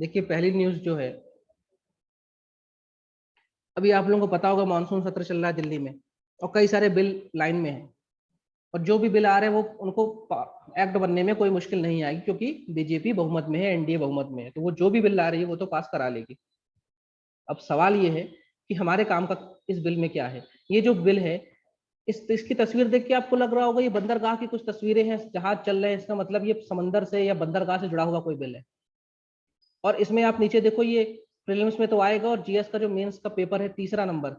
देखिए पहली न्यूज जो है, अभी आप लोगों को पता होगा मानसून सत्र चल रहा है दिल्ली में और कई सारे बिल लाइन में हैं। और जो भी बिल आ रहे हैं वो उनको एक्ट बनने में कोई मुश्किल नहीं आएगी, क्योंकि बीजेपी बहुमत में है, एनडीए बहुमत में है, तो वो जो भी बिल ला रही है वो तो पास करा लेगी। अब सवाल ये है कि हमारे काम का इस बिल में क्या है। ये जो बिल है, इसकी तस्वीर देख के आपको लग रहा होगा ये बंदरगाह की कुछ तस्वीरें हैं, जहाज चल रहे हैं, इसका मतलब ये समंदर से या बंदरगाह से जुड़ा हुआ कोई बिल है। और इसमें आप नीचे देखो, ये प्रीलिम्स में तो आएगा, और जीएस का जो मेंस का पेपर है, तीसरा नंबर,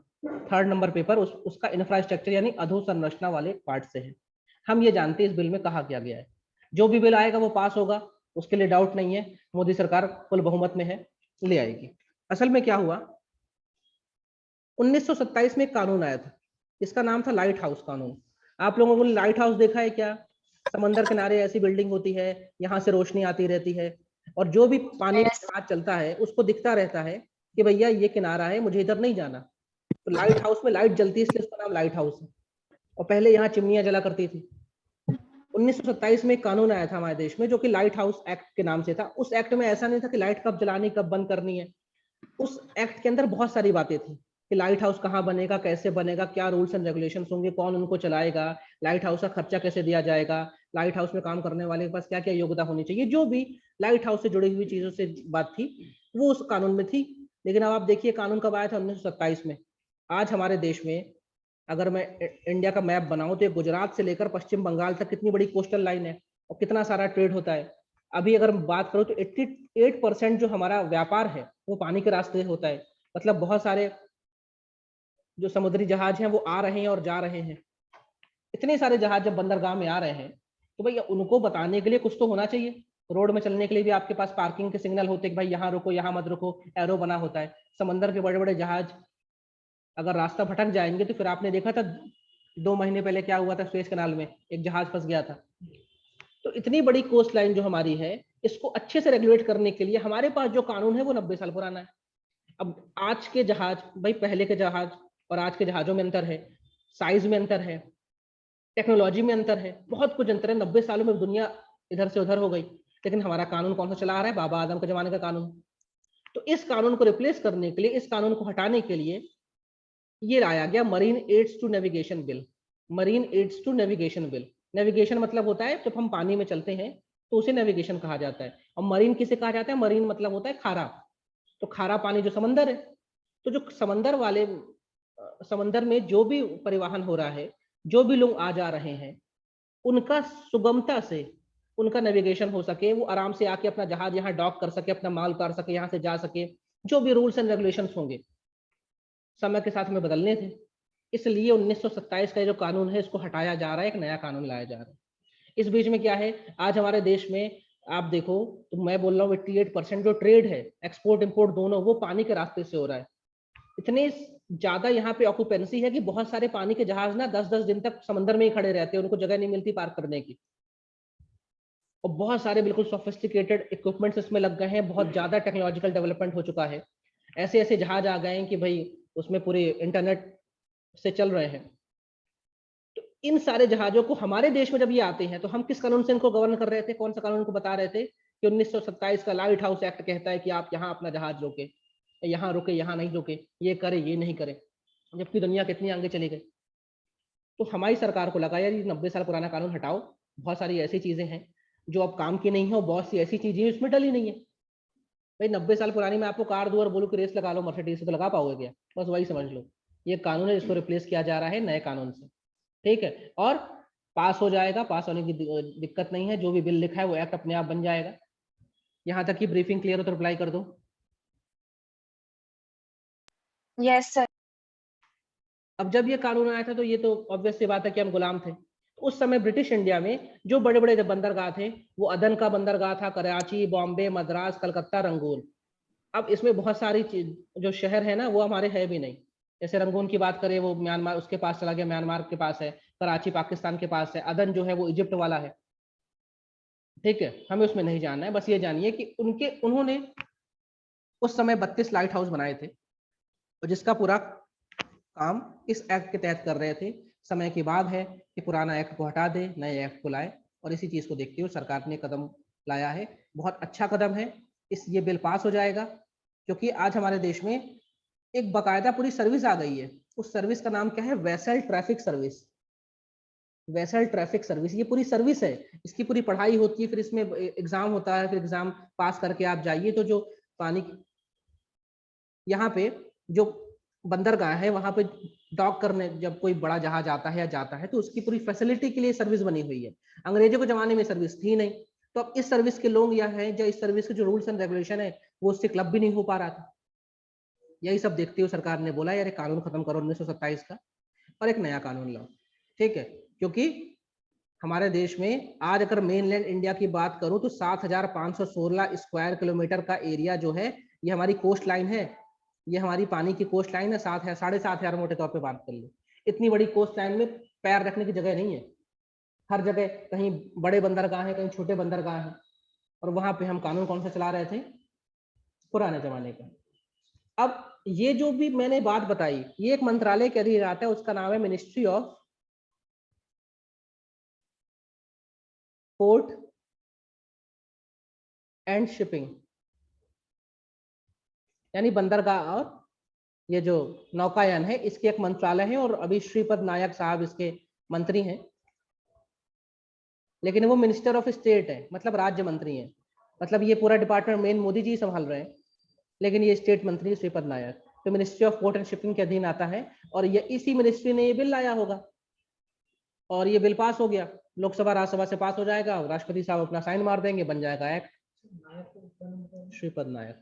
थर्ड नंबर पेपर उसका इंफ्रास्ट्रक्चर यानी अधोसंरचना वाले पार्ट से है। हम ये जानते हैं इस बिल में कहा क्या गया है। जो भी बिल आएगा वो पास होगा, उसके लिए डाउट नहीं है। मोदी सरकार फुल बहुमत में है, ले आएगी। असल में क्या हुआ, 1927 में एक कानून आया था, इसका नाम था लाइट हाउस कानून। आप लोगों को लाइट हाउस देखा है क्या? समंदर किनारे ऐसी बिल्डिंग होती है, यहाँ से रोशनी आती रहती है, और जो भी पानी में Yes. जहाज चलता है उसको दिखता रहता है कि भैया ये किनारा है, मुझे इधर नहीं जाना। तो लाइट हाउस में लाइट जलती है, इसलिए उसका नाम लाइट हाउस है। और पहले यहाँ चिमनियां जला करती थी। 1927 में एक कानून आया था हमारे देश में, जो कि लाइट हाउस एक्ट के नाम से था। उस एक्ट में ऐसा नहीं था कि लाइट कब जलानी कब बंद करनी है। उस एक्ट के अंदर बहुत सारी बातें थी कि लाइट हाउस कहाँ बनेगा, कैसे बनेगा, क्या रूल्स एंड रेगुलेशंस होंगे, कौन उनको चलाएगा, लाइट हाउस का खर्चा कैसे दिया जाएगा, लाइट हाउस में काम करने वाले के पास क्या क्या योग्यता होनी चाहिए, जो भी लाइट हाउस से जुड़ी हुई चीजों से बात थी वो उस कानून में थी। लेकिन अब आप देखिए कानून कब आया था, 1927 में। आज हमारे देश में अगर मैं इंडिया का मैप बनाऊं तो गुजरात से लेकर पश्चिम बंगाल तक कितनी बड़ी कोस्टल लाइन है और कितना सारा ट्रेड होता है। अभी अगर बात करो तो 88% जो हमारा व्यापार है वो पानी के रास्ते होता है। मतलब बहुत सारे जो समुद्री जहाज हैं वो आ रहे हैं और जा रहे हैं। इतने सारे जहाज जब बंदरगाह में आ रहे हैं तो भैया उनको बताने के लिए कुछ तो होना चाहिए। रोड में चलने के लिए भी आपके पास पार्किंग के सिग्नल होते हैं कि भाई यहाँ रुको, यहाँ मत रुको, एरो बना होता है। समंदर के बड़े बड़े जहाज अगर रास्ता भटक जाएंगे तो फिर आपने देखा था 2 महीने पहले क्या हुआ था, सुएज कनाल में एक जहाज फंस गया था। तो इतनी बड़ी कोस्ट लाइन जो हमारी है, इसको अच्छे से रेगुलेट करने के लिए हमारे पास जो कानून है वो 90 साल पुराना है। अब आज के जहाज, भाई पहले के जहाज और आज के जहाजों में अंतर है, साइज में अंतर है, टेक्नोलॉजी में अंतर है, बहुत कुछ अंतर है। 90 सालों में दुनिया इधर से उधर हो गई, लेकिन हमारा कानून कौन सा चला आ रहा है? बाबा आदम के जमाने का कानून। तो इस कानून को रिप्लेस करने के लिए, इस कानून को हटाने के लिए ये लाया गया marine aids to navigation bill. Marine aids to navigation bill, navigation मतलब होता है जब हम पानी में चलते हैं तो उसे नेविगेशन कहा जाता है। और मरीन किसे कहा जाता है? मरीन मतलब होता है खारा। तो खारा पानी जो समंदर है, तो जो समंदर वाले समंदर में जो भी परिवहन हो रहा है, जो भी लोग आ जा रहे हैं, उनका सुगमता से उनका नेविगेशन हो सके, वो आराम से आके अपना जहाज यहाँ डॉक कर सके, अपना माल उतार सके, यहाँ से जा सके। जो भी रूल्स एंड रेगुलेशंस होंगे समय के साथ में बदलने थे, इसलिए 1927 का जो कानून है इसको हटाया जा रहा है, एक नया कानून लाया जा रहा है। इस बीच में क्या है, आज हमारे देश में आप देखो तो मैं बोल रहा हूँ 88% जो ट्रेड है, एक्सपोर्ट इंपोर्ट दोनों, वो पानी के रास्ते से हो रहा है। इतने ज्यादा यहाँ पे ऑक्यूपेंसी है कि बहुत सारे पानी के जहाज ना 10-10 दिन तक समंदर में ही खड़े रहते हैं, उनको जगह नहीं मिलती पार्क करने की। और बहुत सारे बिल्कुल सोफिस्टिकेटेड इक्विपमेंट्स इसमें लग गए हैं, बहुत ज्यादा टेक्नोलॉजिकल डेवलपमेंट हो चुका है। ऐसे ऐसे जहाज आ गए हैं कि भाई उसमें पूरे इंटरनेट से चल रहे हैं। तो इन सारे जहाजों को हमारे देश में जब ये आते हैं तो हम किस कानून से इनको गवर्न कर रहे थे? कौन सा कानून को बता रहे थे कि 1927 का लाइट हाउस एक्ट कहता है कि आप यहाँ अपना जहाज रोके, यहाँ रुके, यहाँ नहीं रुके, ये करे ये नहीं करे, जबकि दुनिया कितनी आगे चली गई। तो हमारी सरकार को लगा यार ये 90 साल पुराना कानून हटाओ, बहुत सारी ऐसी चीजें हैं जो अब काम की नहीं है और बहुत सी ऐसी चीजें इसमें डली नहीं है। भाई 90 साल पुरानी में आपको कार दूं और बोलूं कि रेस लगा लो मर्सिडीज से, तो लगा पाओगे क्या? बस वही समझ लो, ये कानून है जिसको रिप्लेस किया जा रहा है नए कानून से। ठीक है, और पास हो जाएगा, पास होने की दिक्कत नहीं है। जो भी बिल लिखा है वो एक्ट अपने आप बन जाएगा। यहाँ तक की ब्रीफिंग क्लियर हो तो रिप्लाई कर दो। Yes, sir. अब जब ये कानून आया था तो ये तो ऑब्वियस सी बात है कि हम गुलाम थे। उस समय ब्रिटिश इंडिया में जो बड़े बड़े बंदरगाह थे, वो अदन का बंदरगाह था, कराची, बॉम्बे, मद्रास, कलकत्ता, रंगून। अब इसमें बहुत सारी जो शहर है ना वो हमारे है भी नहीं। जैसे रंगून की बात करें, वो म्यांमार उसके पास चला गया, म्यांमार के पास है। कराची पाकिस्तान के पास है। अदन जो है वो इजिप्ट वाला है। ठीक है, हमें उसमें नहीं जानना है, बस ये जानिए कि उन्होंने उस समय 32 लाइट हाउस बनाए थे, और जिसका पूरा काम इस एक्ट के तहत कर रहे थे। समय की बात है कि पुराना एक्ट को हटा दे, नए एक्ट को लाए, और इसी चीज को देखते हुए सरकार ने कदम लाया है। बहुत अच्छा कदम है। ये बिल पास हो जाएगा, क्योंकि आज हमारे देश में एक बकायदा पूरी सर्विस आ गई है। उस सर्विस का नाम क्या है? Vessel traffic service. Vessel traffic service ये पूरी सर्विस है, इसकी पूरी पढ़ाई होती है, फिर इसमें एग्जाम होता है, फिर एग्जाम पास करके आप जाइए तो जो पानी यहाँ पे जो बंदरगाह है वहां पे डॉक करने जब कोई बड़ा जहाज आता है या जाता है तो उसकी पूरी फैसिलिटी के लिए सर्विस बनी हुई है। अंग्रेजों के जमाने में सर्विस थी नहीं, तो अब इस सर्विस के लोग यह है जो इस सर्विस के जो रूल्स एंड रेगुलेशन है वो उससे क्लब भी नहीं हो पा रहा था। यही सब देखते हुए सरकार ने बोला यार कानून खत्म करो 1927 का और एक नया कानून लाओ। ठीक है, क्योंकि हमारे देश में आज अगर मेनलैंड इंडिया की बात करूं तो 7,516 स्क्वायर किलोमीटर का एरिया जो है ये हमारी कोस्ट लाइन है, ये हमारी पानी की कोस्ट लाइन है। 7,500 मोटे तौर पे बात कर लो, इतनी बड़ी कोस्ट लाइन में पैर रखने की जगह नहीं है। हर जगह कहीं बड़े बंदरगाह है, कहीं छोटे बंदरगाह है, और वहां पे हम कानून कौन सा चला रहे थे? पुराने जमाने का। अब ये जो भी मैंने बात बताई ये एक मंत्रालय के अधीन आता है, उसका नाम है ministry of port and shipping, यानी बंदरगाह और ये जो नौकायान है इसके एक मंत्रालय है, और अभी श्रीपद नायक साहब इसके मंत्री हैं, लेकिन वो मिनिस्टर ऑफ स्टेट है, मतलब राज्य मंत्री है। मतलब ये पूरा डिपार्टमेंट मेन मोदी जी संभाल रहे हैं, लेकिन ये स्टेट मंत्री श्रीपद नायक तो ministry of port and shipping के अधीन आता है, और ये इसी मिनिस्ट्री ने ये बिल लाया होगा और ये बिल पास हो गया, लोकसभा राज्यसभा से पास हो जाएगा, राष्ट्रपति साहब अपना साइन मार देंगे, बन जाएगा एक्ट। श्रीपद नायक,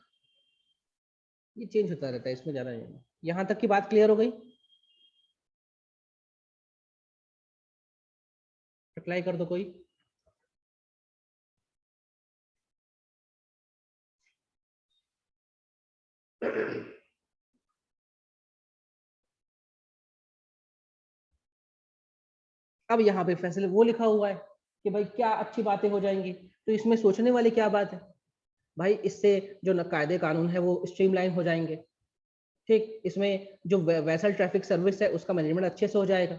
ये चेंज होता रहता है, इसमें ज्यादा नहीं। यहाँ तक की बात क्लियर हो गई? रिप्लाई कर दो कोई। अब यहाँ पे फैसले वो लिखा हुआ है कि भाई क्या अच्छी बातें हो जाएंगी, तो इसमें सोचने वाली क्या बात है भाई? इससे जो कायदे कानून है वो स्ट्रीमलाइन हो जाएंगे। ठीक, इसमें जो वेसल ट्रैफिक सर्विस है उसका मैनेजमेंट अच्छे से हो जाएगा,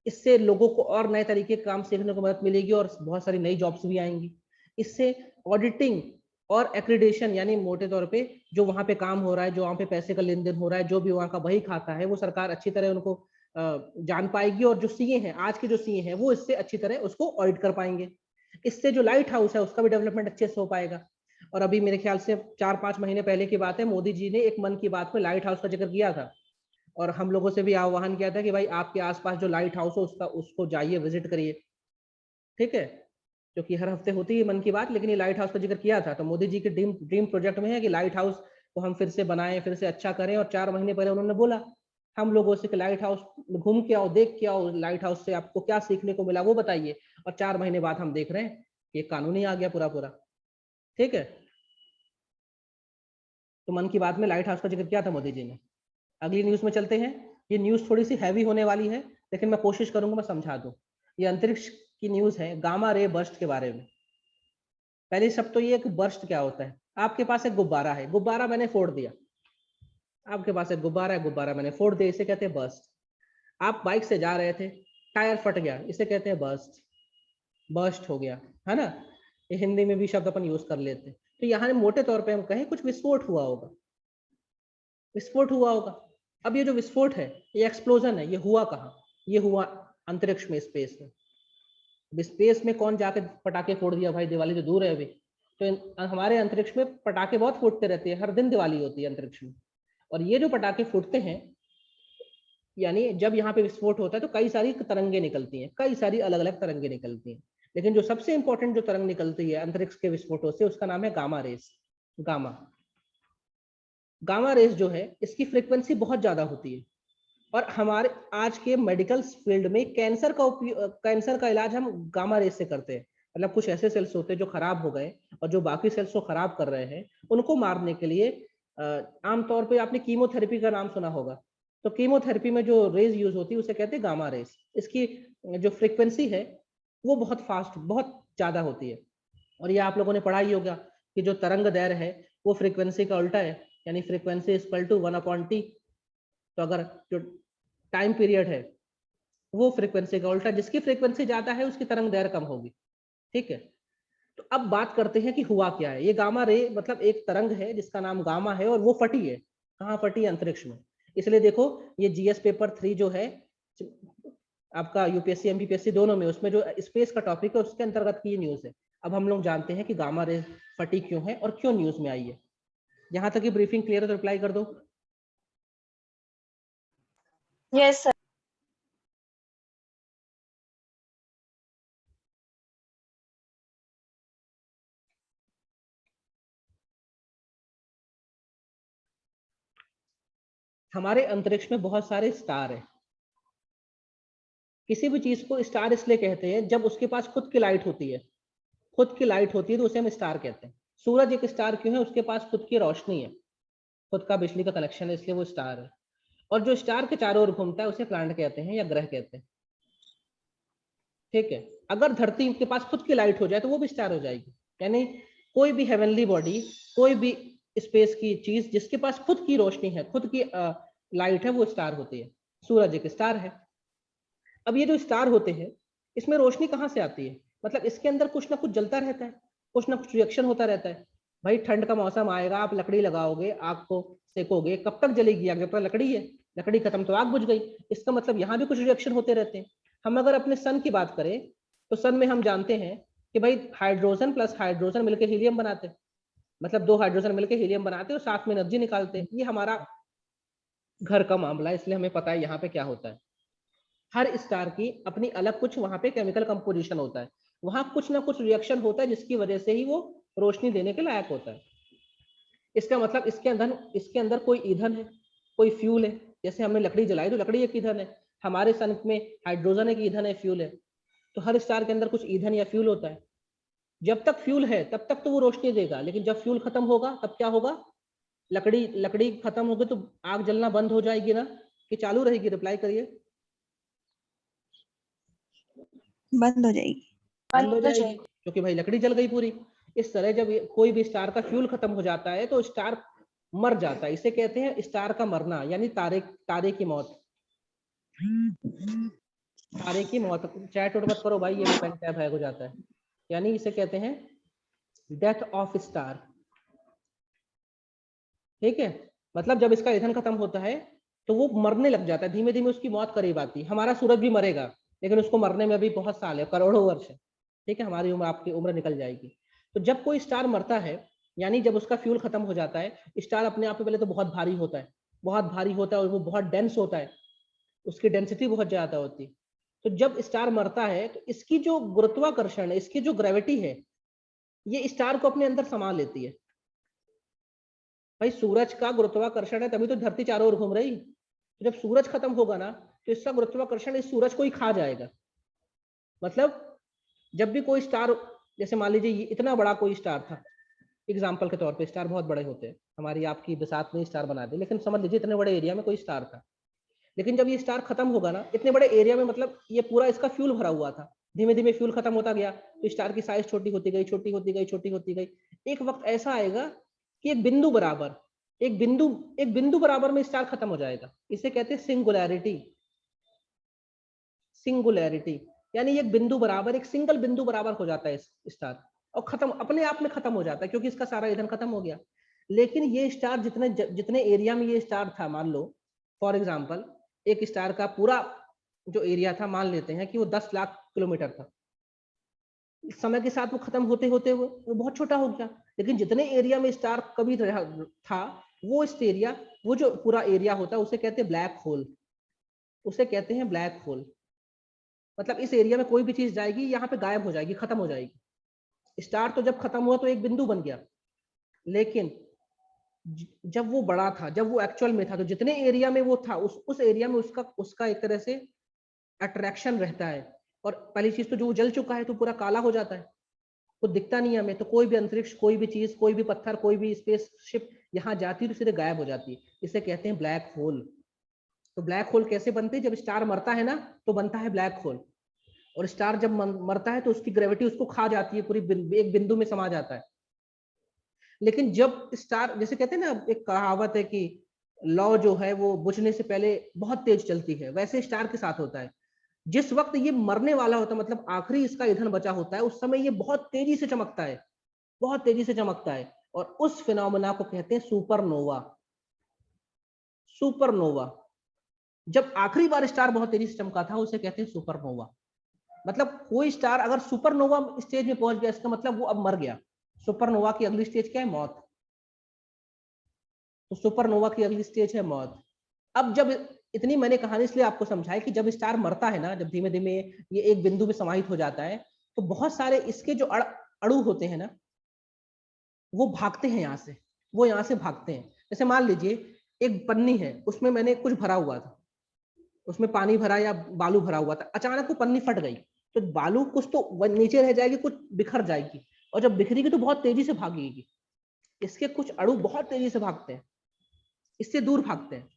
इससे लोगों को और नए तरीके के काम सीखने को मदद मिलेगी और बहुत सारी नई जॉब्स भी आएंगी। इससे ऑडिटिंग और एक्रीडेशन, यानी मोटे तौर पे जो वहां पे काम हो रहा है, जो वहां पे पैसे का लेन देन हो रहा है, जो भी वहां का बही खाता है, वो सरकार अच्छी तरह उनको जान पाएगी, और जो सीए हैं आज के जो सीए हैं वो इससे अच्छी तरह उसको ऑडिट कर पाएंगे। इससे जो लाइट हाउस है उसका भी डेवलपमेंट अच्छे से हो पाएगा। और अभी मेरे ख्याल से 4-5 महीने पहले की बात है, मोदी जी ने एक मन की बात में लाइट हाउस का जिक्र किया था, और हम लोगों से भी आह्वान किया था कि भाई आपके आसपास जो लाइट हाउस हो उसको जाइए, विजिट करिए। ठीक है, क्योंकि हर हफ्ते होती है मन की बात, लेकिन ये लाइट हाउस का जिक्र किया था, तो मोदी जी के ड्रीम प्रोजेक्ट में है कि लाइट हाउस को हम फिर से बनाएं, फिर से अच्छा करें। और 4 महीने पहले उन्होंने बोला हम लोगों से कि लाइट हाउस घूम के आओ, देख के आओ, लाइट हाउस से आपको क्या सीखने को मिला वो बताइए। और 4 महीने बाद हम देख रहे हैं ये कानून ही आ गया पूरा पूरा। ठीक है, तो मन की बात में लाइट हाउस का जिक्र किया था मोदी जी ने। अगली न्यूज में चलते हैं। ये न्यूज थोड़ी सी हैवी होने वाली है, लेकिन मैं कोशिश करूंगा मैं समझा दूं। ये अंतरिक्ष की न्यूज है, गामा रे बर्स्ट के बारे में। पहले सब तो ये कि बर्स्ट क्या होता है। आपके पास एक गुब्बारा है, गुब्बारा मैंने फोड़ दिया। आपके पास एक गुब्बारा है, गुब्बारा मैंने फोड़ दिया, इसे कहते हैं बर्स्ट। आप बाइक से जा रहे थे, टायर फट गया, इसे कहते हैं बर्स्ट। बर्स्ट हो गया, है ना? ये हिंदी में भी शब्द अपन यूज कर लेते हैं। तो यहाँ मोटे तौर पे हम कहें कुछ विस्फोट हुआ होगा, विस्फोट हुआ होगा। अब ये जो विस्फोट है, ये एक्सप्लोजन है, ये हुआ कहाँ? ये हुआ अंतरिक्ष में, स्पेस में। स्पेस में कौन जाके पटाखे फोड़ दिया भाई? दिवाली तो दूर है अभी, तो हमारे अंतरिक्ष में पटाखे बहुत फूटते रहते हैं, हर दिन दिवाली होती है अंतरिक्ष में। और ये जो पटाखे फूटते हैं, यानी जब यहाँ पे विस्फोट होता है तो कई सारी तरंगे निकलती हैं, कई सारी अलग अलग तरंगे निकलती हैं, लेकिन जो सबसे इंपॉर्टेंट जो तरंग निकलती है अंतरिक्ष के विस्फोटों से उसका नाम है gamma rays. Gamma gamma rays जो है इसकी फ्रीक्वेंसी बहुत ज्यादा होती है, और हमारे आज के मेडिकल फील्ड में कैंसर का इलाज हम गामा रेस से करते हैं। मतलब कुछ ऐसे सेल्स होते हैं जो खराब हो गए और जो बाकी सेल्स को खराब कर रहे हैं, उनको मारने के लिए आमतौर पे आपने कीमोथेरेपी का नाम सुना होगा। तो कीमोथेरेपी में जो रेज यूज होती है उसे कहते हैं गामा रेस। इसकी जो फ्रिक्वेंसी है वो बहुत फास्ट, बहुत ज्यादा होती है। और ये आप लोगों ने पढ़ा ही होगा कि जो तरंग दैर्घ्य है वो फ्रीक्वेंसी का उल्टा है, यानी frequency is equal to 1/t। तो अगर जो टाइम पीरियड है वो फ्रीक्वेंसी का उल्टा, जिसकी फ्रीक्वेंसी ज्यादा है उसकी तरंग दैर्घ्य कम होगी। ठीक है, तो अब बात करते हैं कि हुआ क्या है। ये गामा रे मतलब एक तरंग है जिसका नाम गामा है और वो फटी है। कहाँ फटी है? अंतरिक्ष में। इसलिए देखो ये जीएस पेपर 3 जो है आपका यूपीएससी एमपीपीएससी दोनों में, उसमें जो स्पेस का टॉपिक है उसके अंतर्गत की न्यूज है। अब हम लोग जानते हैं कि गामा रे फटी क्यों है और क्यों न्यूज में आई है। यहाँ तक की ब्रीफिंग क्लियर है तो रिप्लाई कर दो। Yes, sir. हमारे अंतरिक्ष में बहुत सारे स्टार है। किसी भी चीज को स्टार इसलिए कहते हैं जब उसके पास खुद की लाइट होती है। खुद की लाइट होती है तो उसे हम स्टार कहते हैं। सूरज एक स्टार क्यों है? उसके पास खुद की रोशनी है, खुद का बिजली का कनेक्शन है, इसलिए वो स्टार है। और जो स्टार के चारों ओर घूमता है उसे प्लैनेट कहते हैं या ग्रह कहते हैं। ठीक है। अगर धरती के पास खुद की लाइट हो जाए तो वो भी स्टार हो जाएगी। यानी कोई भी हेवनली बॉडी, कोई भी स्पेस की चीज जिसके पास खुद की रोशनी है, खुद की लाइट है, वो स्टार होती है। सूरज एक स्टार है। अब ये जो स्टार होते हैं इसमें रोशनी कहाँ से आती है? मतलब इसके अंदर कुछ ना कुछ जलता रहता है, कुछ ना कुछ रिएक्शन होता रहता है। भाई ठंड का मौसम आएगा, आप लकड़ी लगाओगे, आग को सेकोगे, कब तक जलेगी आग? जब तक लकड़ी है। लकड़ी खत्म तो आग बुझ गई। इसका मतलब यहाँ भी कुछ रिएक्शन होते रहते हैं। हम अगर अपने सन की बात करें तो सन में हम जानते हैं कि भाई हाइड्रोजन प्लस हाइड्रोजन मिलकर हीलियम बनाते हैं। मतलब दो हाइड्रोजन मिलकर हीलियम बनाते हैं और साथ में एनर्जी निकालते हैं। ये हमारा घर का मामला है, इसलिए हमें पता है यहाँ पे क्या होता है। हर स्टार की अपनी अलग कुछ वहां पे केमिकल कंपोजिशन होता है। वहां कुछ ना कुछ रिएक्शन होता है जिसकी वजह से ही वो रोशनी देने के लायक होता है। इसका मतलब इसके अंदर कोई ईंधन है, कोई फ्यूल है। जैसे हमने लकड़ी जलाई तो लकड़ी एक ईंधन है। हमारे सन में हाइड्रोजन एक ईंधन है, फ्यूल है। तो हर स्टार के अंदर कुछ ईंधन या फ्यूल होता है। जब तक फ्यूल है तब तक तो वो रोशनी देगा, लेकिन जब फ्यूल खत्म होगा तब क्या होगा? लकड़ी लकड़ी खत्म होगी तो आग जलना बंद हो जाएगी ना, कि चालू रहेगी? रिप्लाई करिए। बंद हो जाएगी। बंद हो बंद हो जाएगी, जाएगी। क्योंकि भाई लकड़ी जल गई पूरी। इस तरह जब कोई भी स्टार का फ्यूल खत्म हो जाता है तो स्टार मर जाता है। इसे कहते हैं स्टार का मरना, यानी तारे तारे की मौत। तारे की मौत। चैट उठ मत करो भाई, ये भी पेन टैब हैक हो जाता है। यानी इसे कहते हैं डेथ ऑफ स्टार। ठीक है। मतलब जब इसका ईंधन खत्म होता है तो वो मरने लग जाता है, धीमे धीमे उसकी मौत करीब आती है। हमारा सूरज भी मरेगा, लेकिन उसको मरने में अभी बहुत साल है, करोड़ों वर्ष है। ठीक है, हमारी उम्र आपकी उम्र निकल जाएगी। तो जब कोई स्टार मरता है, यानी जब उसका फ्यूल खत्म हो जाता है, स्टार अपने आप में पहले तो बहुत भारी होता है, बहुत भारी होता है और वो बहुत डेंस होता है, उसकी डेंसिटी बहुत ज्यादा होती है। तो जब स्टार मरता है तो इसकी जो गुरुत्वाकर्षण है, इसकी जो ग्रेविटी है, ये स्टार को अपने अंदर समा लेती है। भाई सूरज का गुरुत्वाकर्षण है तभी तो धरती चारों ओर घूम रही। तो जब सूरज खत्म होगा ना तो इसका गुरुत्वाकर्षण इस सूरज को ही खा जाएगा। मतलब जब भी कोई स्टार, जैसे मान लीजिए ये इतना बड़ा कोई स्टार था, एग्जाम्पल के तौर पे, स्टार बहुत बड़े होते हैं, हमारी आपकी बसात में स्टार बना दे, लेकिन समझ लीजिए इतने बड़े एरिया में कोई स्टार था। लेकिन जब ये स्टार खत्म होगा ना इतने बड़े एरिया में, मतलब ये पूरा इसका फ्यूल भरा हुआ था, धीमे धीमे फ्यूल खत्म होता गया तो स्टार की साइज छोटी होती गई, छोटी होती गई, छोटी होती गई। एक वक्त ऐसा आएगा कि एक बिंदु बराबर में स्टार खत्म हो जाएगा। इसे कहते हैं सिंगुलैरिटी। सिंगुलैरिटी यानी एक बिंदु बराबर, एक सिंगल बिंदु बराबर हो जाता है स्टार, और खत्म, अपने आप में खत्म हो जाता है क्योंकि इसका सारा ईंधन खत्म हो गया। लेकिन ये स्टार जितने जितने एरिया में ये स्टार था, मान लो फॉर एग्जांपल एक स्टार का पूरा जो एरिया था, मान लेते हैं कि वो 10 लाख किलोमीटर था। समय के साथ वो खत्म होते होते हुए वो बहुत छोटा हो गया। लेकिन जितने एरिया में स्टार कभी रहा था, वो इस एरिया, वो जो पूरा एरिया होता है उसे कहते हैं ब्लैक होल। उसे कहते हैं ब्लैक होल। मतलब इस एरिया में कोई भी चीज जाएगी यहाँ पे गायब हो जाएगी, खत्म हो जाएगी। स्टार तो जब खत्म हुआ तो एक बिंदु बन गया, लेकिन जब वो बड़ा था, जब वो एक्चुअल में था, तो जितने एरिया में वो था उस एरिया में उसका उसका एक तरह से अट्रैक्शन रहता है। और पहली चीज तो जो वो जल चुका है तो पूरा काला हो जाता है, तो दिखता नहीं है हमें। तो कोई भी अंतरिक्ष, कोई भी चीज, कोई भी पत्थर, कोई भी स्पेसशिप यहाँ जाती है तो सीधे गायब हो जाती है। इसे कहते हैं ब्लैक होल। तो ब्लैक होल कैसे बनते हैं? जब स्टार मरता है ना तो बनता है ब्लैक होल। और स्टार जब मरता है तो उसकी ग्रेविटी उसको खा जाती है, पूरी एक बिंदु में समा जाता है। लेकिन जब स्टार, जैसे कहते हैं ना, एक कहावत है कि लौ जो है वो बुझने से पहले बहुत तेज चलती है, वैसे स्टार के साथ होता है। जिस वक्त ये मरने वाला होता है, मतलब आखिरी इसका ईंधन बचा होता है, उस समय ये बहुत तेजी से चमकता है, बहुत तेजी से चमकता है, और उस फिनोमेना को कहते हैं सुपरनोवा। सुपरनोवा, जब आखिरी बार स्टार बहुत तेजी से चमका था उसे कहते हैं सुपरनोवा। मतलब कोई स्टार अगर सुपरनोवा स्टेज में पहुंच गया, इसका मतलब वो अब मर गया। सुपरनोवा की अगली स्टेज क्या है? मौत। तो सुपरनोवा की अगली स्टेज है मौत। अब जब इतनी मैंने कहानी इसलिए आपको समझाई कि जब स्टार मरता है ना, जब धीमे धीमे ये एक बिंदु में समाहित हो जाता है, तो बहुत सारे इसके जो अणु होते हैं ना, वो भागते हैं यहाँ से, वो यहाँ से भागते हैं। जैसे मान लीजिए एक पन्नी है, उसमें मैंने कुछ भरा हुआ था, उसमें पानी भरा या बालू भरा हुआ था, अचानक वो पन्नी फट गई, तो बालू कुछ तो नीचे रह जाएगी, कुछ बिखर जाएगी, और जब बिखरेगी तो बहुत तेजी से भागेगी। इसके कुछ अणु बहुत तेजी से भागते हैं, इससे दूर भागते हैं।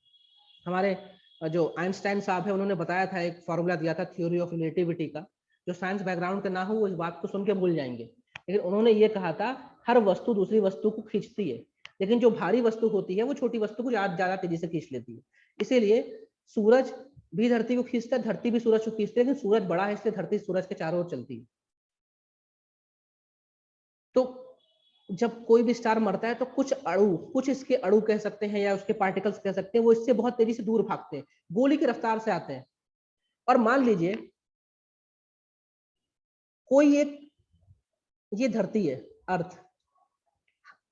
हमारे जो आइंस्टाइन साहब है, उन्होंने बताया था, एक फॉर्मूला दिया था थ्योरी ऑफ रिलेटिविटी का। जो साइंस बैकग्राउंड के ना हो वो इस बात को सुन के भूल जाएंगे, लेकिन उन्होंने ये कहा था हर वस्तु दूसरी वस्तु को खींचती है, लेकिन जो भारी वस्तु होती है वो छोटी वस्तु को ज्यादा तेजी से खींच लेती है। इसीलिए सूरज भी धरती को खींचता है, धरती भी सूरज को खींचती है, लेकिन सूरज बड़ा है इसलिए धरती सूरज के चारों ओर चलती है। तो जब कोई भी स्टार मरता है तो कुछ अणु, कुछ इसके अणु कह सकते हैं या उसके पार्टिकल्स कह सकते हैं, वो इससे बहुत तेजी से दूर भागते हैं, गोली की रफ्तार से आते हैं। और मान लीजिए कोई एक, ये धरती है, अर्थ,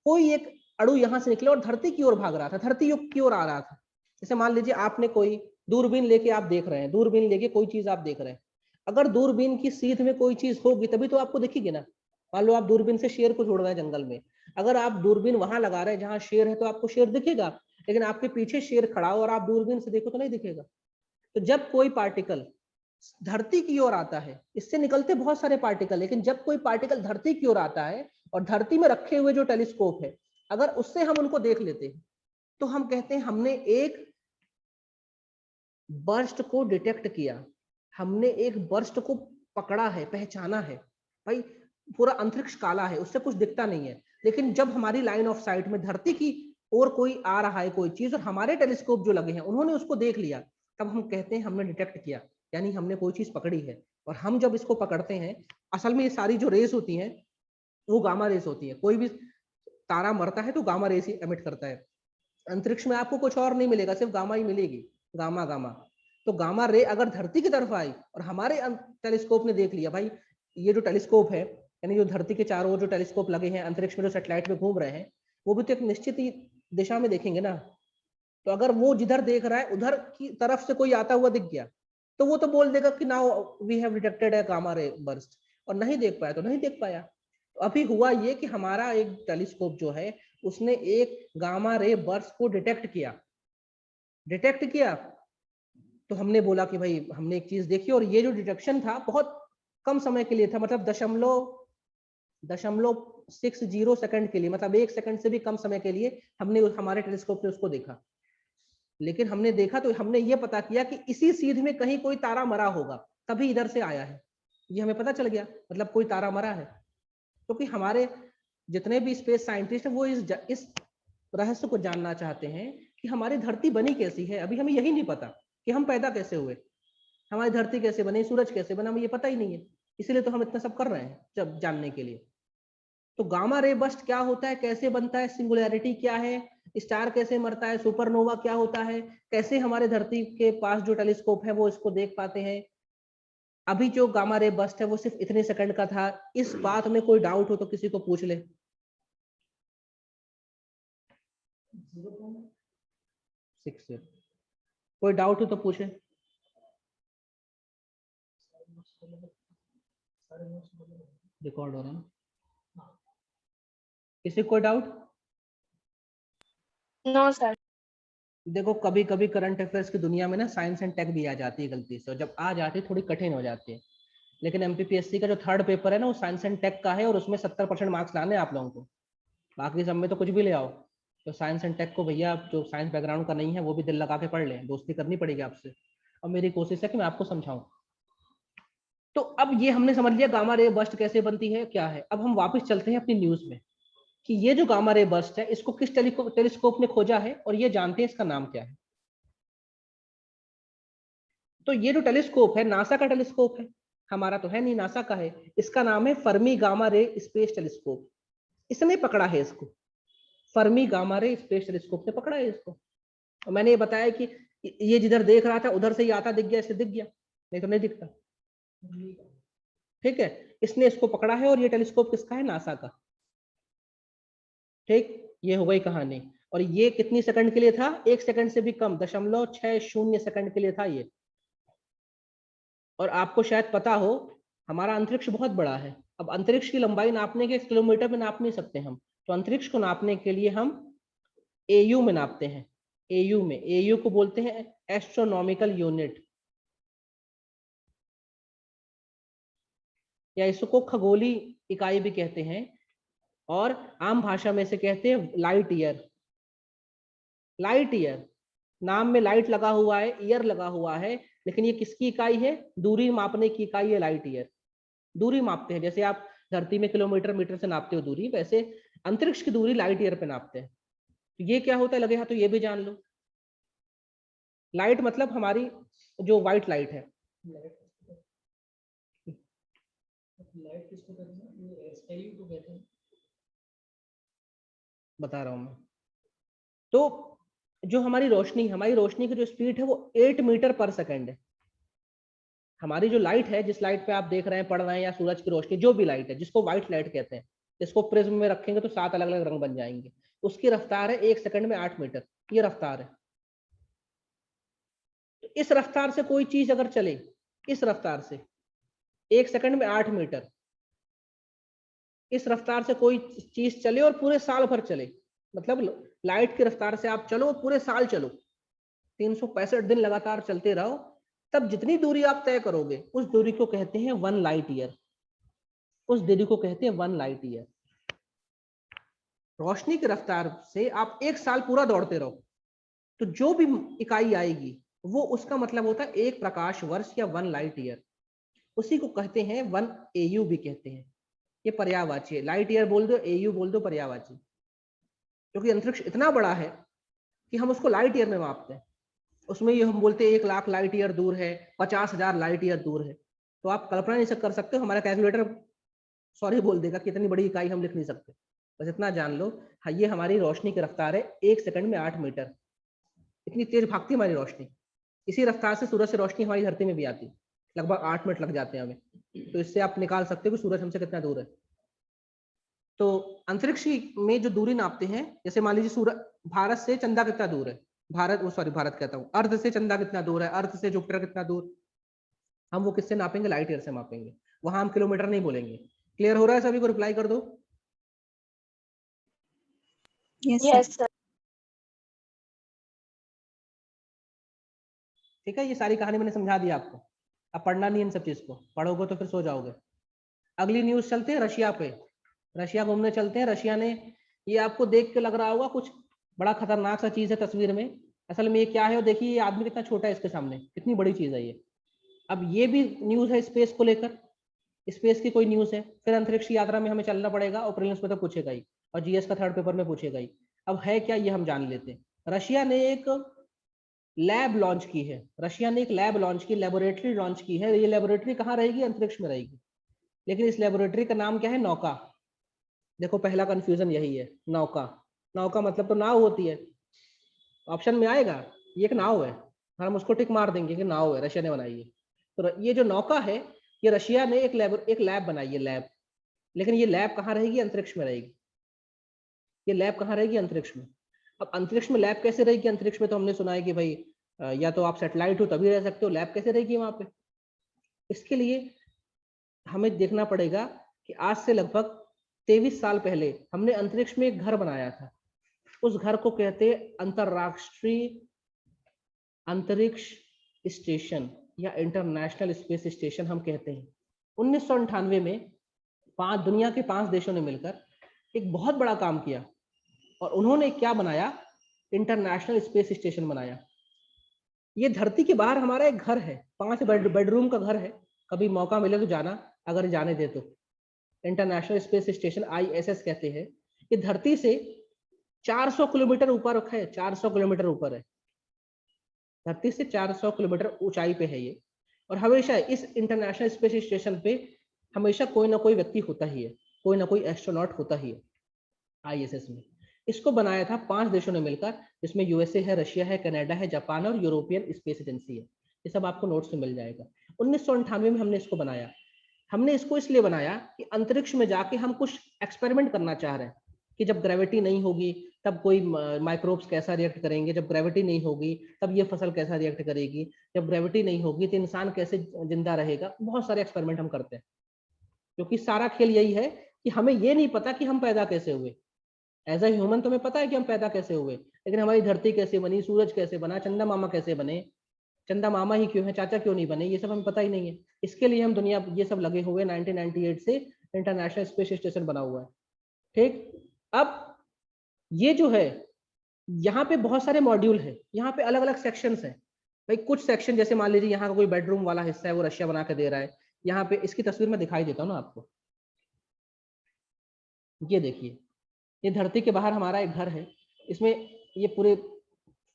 कोई एक अणु यहां से निकले और धरती की ओर भाग रहा था, धरती की ओर आ रहा था। जैसे मान लीजिए आपने कोई दूरबीन लेके आप देख रहे हैं, दूरबीन लेके कोई चीज आप देख रहे हैं, अगर दूरबीन की सीध में कोई चीज होगी तभी तो आपको दिखेगी ना। मान लो आप दूरबीन से शेर को छोड़ रहे हैं जंगल में, अगर आप दूरबीन वहां लगा रहे हैं जहां शेर है तो आपको शेर दिखेगा, लेकिन आपके पीछे शेर खड़ा हो और आप दूरबीन से देखो तो नहीं दिखेगा। तो जब कोई पार्टिकल धरती की ओर आता है, इससे निकलते बहुत सारे पार्टिकल, लेकिन जब कोई पार्टिकल धरती की ओर आता है और धरती में रखे हुए जो टेलीस्कोप है, अगर उससे हम उनको देख लेते हैं तो हम कहते हैं हमने एक बर्स्ट को डिटेक्ट किया, हमने एक बर्स्ट को पकड़ा है, पहचाना है। भाई पूरा अंतरिक्ष काला है, उससे कुछ दिखता नहीं है, लेकिन जब हमारी लाइन ऑफ साइट में धरती की ओर कोई आ रहा है कोई चीज, और हमारे टेलीस्कोप जो लगे हैं उन्होंने उसको देख लिया, तब हम कहते हैं हमने डिटेक्ट किया, यानी हमने कोई चीज पकड़ी है। और हम जब इसको पकड़ते हैं, असल में ये सारी जो रेस होती हैं वो गामा रेस होती है। कोई भी तारा मरता है तो गामा रेस ही एमिट करता है। अंतरिक्ष में आपको कुछ और नहीं मिलेगा, सिर्फ गामा ही मिलेगी, गामा गामा। तो गामा रे अगर धरती की तरफ आई और हमारे टेलीस्कोप ने देख लिया, भाई ये जो टेलीस्कोप है, यानी जो धरती के चारों ओर जो टेलीस्कोप लगे हैं अंतरिक्ष में, जो सैटेलाइट में घूम रहे हैं, वो भी तो एक निश्चित ही दिशा में देखेंगे ना। तो अगर वो जिधर देख रहा है उधर की तरफ से कोई आता हुआ दिख गया, तो वो तो बोल देगा कि now we have detected a gamma ray burst, और नहीं देख पाया तो नहीं देख पाया। तो अभी हुआ ये कि हमारा एक टेलीस्कोप जो है उसने एक गामा रे बर्स्ट को डिटेक्ट किया, डिटेक्ट किया। तो हमने बोला कि भाई हमने एक चीज देखी, और ये जो डिटेक्शन था बहुत कम समय के लिए था, मतलब 0.60 सेकंड के लिए, मतलब 1 सेकंड से भी कम समय के लिए हमने हमारे टेलीस्कोप ने उसको देखा। लेकिन हमने देखा तो हमने ये पता किया कि इसी सीध में कहीं कोई तारा मरा होगा, तभी इधर से आया है, ये हमें पता चल गया, मतलब कोई तारा मरा है। क्योंकि हमारे जितने भी स्पेस साइंटिस्ट हैं वो इस रहस्य को जानना चाहते हैं कि हमारी धरती बनी कैसी है। अभी हमें यही नहीं पता कि हम पैदा कैसे हुए, हमारी धरती कैसे बनी, सूरज कैसे बना, हमें ये पता ही नहीं है। इसीलिए तो हम इतना सब कर रहे हैं जब जानने के लिए। तो गामा रे बर्स्ट क्या होता है, कैसे बनता है, सिंगुलैरिटी क्या है, स्टार कैसे मरता है, सुपरनोवा क्या होता है, कैसे हमारे धरती के पास जो टेलीस्कोप है वो इसको देख पाते हैं। अभी जो गामा रे बर्स्ट है वो सिर्फ इतने सेकंड का था। इस बात में कोई डाउट हो तो किसी को पूछ ले। 0.60 कोई डाउट हो तो पूछे। रिकॉर्ड हो रहा है, किसी कोई डाउट? No sir. देखो कभी कभी करंट अफेयर्स की दुनिया में ना साइंस एंड टेक भी आ जाती है गलती से, और जब आ जाती है थोड़ी कठिन हो जाती है। लेकिन एमपीपीएससी का जो थर्ड पेपर है ना वो साइंस एंड टेक का है, और उसमें 70% मार्क्स लाने आप लोगों को, बाकी सब में तो कुछ भी ले आओ। तो साइंस एंड टेक को भैया जो साइंस बैकग्राउंड का नहीं है वो भी दिल लगा के पढ़ लें, दोस्ती करनी पड़ेगी आपसे, और मेरी कोशिश है कि मैं आपको समझाऊं। तो अब ये हमने समझ लिया गामा रे बर्स्ट कैसे बनती है क्या है। अब हम वापस चलते हैं अपनी न्यूज में कि ये जो गामा रे बर्स्ट है इसको किस टेलीस्कोप ने खोजा है, और ये जानते हैं इसका नाम क्या है। तो ये जो टेलीस्कोप है नासा का टेलीस्कोप है, हमारा तो है नहीं, नासा का है। इसका नाम है Fermi gamma ray space telescope. इसने पकड़ा है इसको, Fermi gamma ray space telescope ने पकड़ा है इसको। और मैंने ये बताया कि ये जिधर देख रहा था उधर से ही आता दिख गया, इसे दिख गया, नहीं तो नहीं दिखता। ठीक है, इसने इसको पकड़ा है और ये टेलीस्कोप किसका है? नासा का। ठीक, ये हो गई कहानी। और ये कितनी सेकंड के लिए था? 1 सेकंड से भी कम, 0.60 सेकंड के लिए था ये। और आपको शायद पता हो हमारा अंतरिक्ष बहुत बड़ा है। अब अंतरिक्ष की लंबाई नापने के किलोमीटर में नाप नहीं सकते हम, तो अंतरिक्ष को नापने के लिए हम एयू में नापते हैं। एयू में, एयू को बोलते हैं एस्ट्रोनॉमिकल यूनिट, या इसको खगोली इकाई भी कहते हैं, और आम भाषा में से कहते हैं लाइट ईयर। लाइट ईयर, नाम में लाइट लगा हुआ है, ईयर लगा हुआ है, लेकिन ये किसकी इकाई है? दूरी मापने की इकाई है लाइट ईयर। दूरी मापते हैं, जैसे आप धरती में किलोमीटर मीटर से नापते हो दूरी, वैसे अंतरिक्ष की दूरी लाइट ईयर पे नापते हैं। तो ये क्या होता है लगे हाथ, तो ये भी जान लो। लाइट मतलब हमारी जो व्हाइट लाइट है, लाइट किसको कहते हैं? एयू को कहते हैं, बता रहा हूं मैं। तो जो हमारी रोशनी की जो स्पीड है वो 8 मीटर पर सेकंड है। हमारी जो लाइट है, जिस लाइट पे आप देख रहे हैं, पढ़ रहे हैं, या सूरज की रोशनी, जो भी लाइट है, जिसको व्हाइट लाइट कहते हैं, इसको प्रिज्म में रखेंगे तो 7 अलग अलग रंग बन जाएंगे। उसकी रफ्तार है 1 सेकंड में 8 मीटर, ये रफ्तार है। तो इस रफ्तार से कोई चीज अगर चले, इस रफ्तार से 1 सेकंड में 8 मीटर, इस रफ्तार से कोई चीज चले और पूरे साल भर चले, मतलब लाइट की रफ्तार से आप चलो, पूरे साल चलो, 365 दिन लगातार चलते रहो, तब जितनी दूरी आप तय करोगे उस दूरी को कहते हैं 1 लाइट ईयर। उस दूरी को कहते हैं 1 लाइट ईयर। रोशनी की रफ्तार से आप 1 साल पूरा दौड़ते रहो, तो जो भी इकाई आएगी वो उसका मतलब होता है 1 प्रकाश वर्ष या 1 लाइट ईयर। उसी को कहते हैं 1 एयू भी कहते हैं। ये पर्यायवाची है, लाइट ईयर बोल दो, एयू बोल दो, पर्यायवाची। क्योंकि अंतरिक्ष इतना बड़ा है कि हम उसको लाइट ईयर में मापते हैं। उसमें ये हम बोलते हैं 1 लाख लाइट ईयर दूर है, 50,000 लाइट ईयर दूर है। तो आप कल्पना नहीं कर सकते, हमारा कैलकुलेटर सॉरी बोल देगा कि इतनी बड़ी इकाई हम लिख नहीं सकते। बस इतना जान लो, हाँ, ये हमारी रोशनी की रफ्तार है, 1 सेकंड में 8 मीटर। इतनी तेज भागती हमारी रोशनी। इसी रफ्तार से सूरज से रोशनी हमारी धरती में भी आती, लगभग 8 मिनट लग जाते हैं हमें। तो इससे आप निकाल सकते हो कि सूरज हमसे कितना दूर है। तो अंतरिक्ष में जो दूरी नापते हैं, जैसे मान लीजिए सूरज, भारत से चंदा कितना दूर है, भारत कहता हूँ, अर्थ से चंदा कितना दूर है, अर्थ से जुपिटर कितना दूर, हम वो किससे नापेंगे? लाइट ईयर से मापेंगे। वहां हम किलोमीटर नहीं बोलेंगे। क्लियर हो रहा है सभी को? रिप्लाई कर दो। Yes Yes, sir. sir. ठीक है, ये सारी कहानी मैंने समझा दी आपको। अब पढ़ना नहीं इन सब चीज को, पढ़ोगे तो फिर सो जाओगे। अगली न्यूज चलते हैं रशिया पे। रशिया घूमने चलते हैं। रशिया ने, ये आपको देख के लग रहा होगा कुछ बड़ा खतरनाक सा चीज है तस्वीर में, असल में ये क्या है? और देखिए ये आदमी कितना छोटा है इसके सामने, कितनी बड़ी चीज है ये। अब ये भी न्यूज है स्पेस को लेकर, स्पेस की कोई न्यूज है। फिर अंतरिक्ष की यात्रा में हमें चलना पड़ेगा, और प्रीलिम्स में तो पूछेगा ही, और जीएस का 3rd पेपर में पूछेगा ही। अब है क्या ये हम जान लेते हैं। रशिया ने एक लैब लॉन्च की है, रशिया ने एक लैब लॉन्च की, लेबोरेटरी लॉन्च की है। ये लेबोरेटरी कहाँ रहेगी? अंतरिक्ष में रहेगी। लेकिन इस लेबोरेटरी का नाम क्या है? नौका। देखो पहला कंफ्यूजन यही है, नौका। नौका मतलब तो नाव होती है, ऑप्शन में आएगा। ये एक नाव है, हम उसको टिक मार देंगे कि नाव है, रशिया ने बनाई है। तो ये जो नौका है, ये रशिया ने एक लैब बनाई है, लैब। लेकिन ये लैब कहाँ रहेगी? अंतरिक्ष में रहेगी। ये लैब कहाँ रहेगी? अंतरिक्ष में। अब अंतरिक्ष में लैब कैसे रहेगी? अंतरिक्ष में तो हमने सुना है कि भाई या तो आप सैटेलाइट हो तभी रह सकते हो, लैब कैसे रहेगी वहां पे? इसके लिए हमें देखना पड़ेगा कि आज से लगभग 23 साल पहले हमने अंतरिक्ष में एक घर बनाया था। उस घर को कहते हैं अंतरराष्ट्रीय अंतरिक्ष स्टेशन, या इंटरनेशनल स्पेस स्टेशन हम कहते हैं। 1998 में दुनिया के 5 देशों ने मिलकर एक बहुत बड़ा काम किया, और उन्होंने क्या बनाया? इंटरनेशनल स्पेस स्टेशन बनाया। ये धरती के बाहर हमारा एक घर है, 5 बेडरूम का घर है। कभी मौका मिले तो जाना, अगर जाने दे तो। इंटरनेशनल स्पेस स्टेशन ISS कहते हैं। ये धरती से 400 किलोमीटर ऊपर है, 400 किलोमीटर ऊपर है। धरती से 400 किलोमीटर ऊंचाई पे है ये, और हमेशा इस इंटरनेशनल स्पेस स्टेशन पे हमेशा कोई ना कोई व्यक्ति होता ही है, कोई ना कोई एस्ट्रोनॉट होता ही है आईएसएस में। इसको बनाया था 5 देशों ने मिलकर, जिसमें यूएसए है, रशिया है, कनाडा है, जापान और यूरोपियन स्पेस एजेंसी है। ये सब आपको नोट्स में मिल जाएगा। 1998 में हमने इसको बनाया। हमने इसको इसलिए बनाया कि अंतरिक्ष में जाके हम कुछ एक्सपेरिमेंट करना चाह रहे हैं कि जब ग्रेविटी नहीं होगी तब कोई माइक्रोब्स कैसा रिएक्ट करेंगे, जब ग्रेविटी नहीं होगी तब ये फसल कैसा रिएक्ट करेगी, जब ग्रेविटी नहीं होगी तो इंसान कैसे जिंदा रहेगा। बहुत सारे एक्सपेरिमेंट हम करते हैं, क्योंकि सारा खेल यही है कि हमें ये नहीं पता कि हम पैदा कैसे हुए। एज ए ह्यूमन तो हमें पता है कि हम पैदा कैसे हुए, लेकिन हमारी धरती कैसे बनी, सूरज कैसे बना, चंदा मामा कैसे बने, चंदा मामा ही क्यों है, चाचा क्यों नहीं बने, ये सब हमें पता ही नहीं है। इसके लिए हम दुनिया ये सब लगे हुए 1998 से इंटरनेशनल स्पेस स्टेशन बना हुआ है। ठीक, अब ये जो है यहाँ पे बहुत सारे मॉड्यूल है, यहाँ पे अलग अलग सेक्शंस हैं भाई। कुछ सेक्शन जैसे मान लीजिए यहाँ का कोई बेडरूम वाला हिस्सा है, वो रशिया बना के दे रहा है। यहाँ पे इसकी तस्वीर में दिखाई देता हूँ ना आपको, ये देखिए, ये धरती के बाहर हमारा एक घर है, इसमें ये पूरे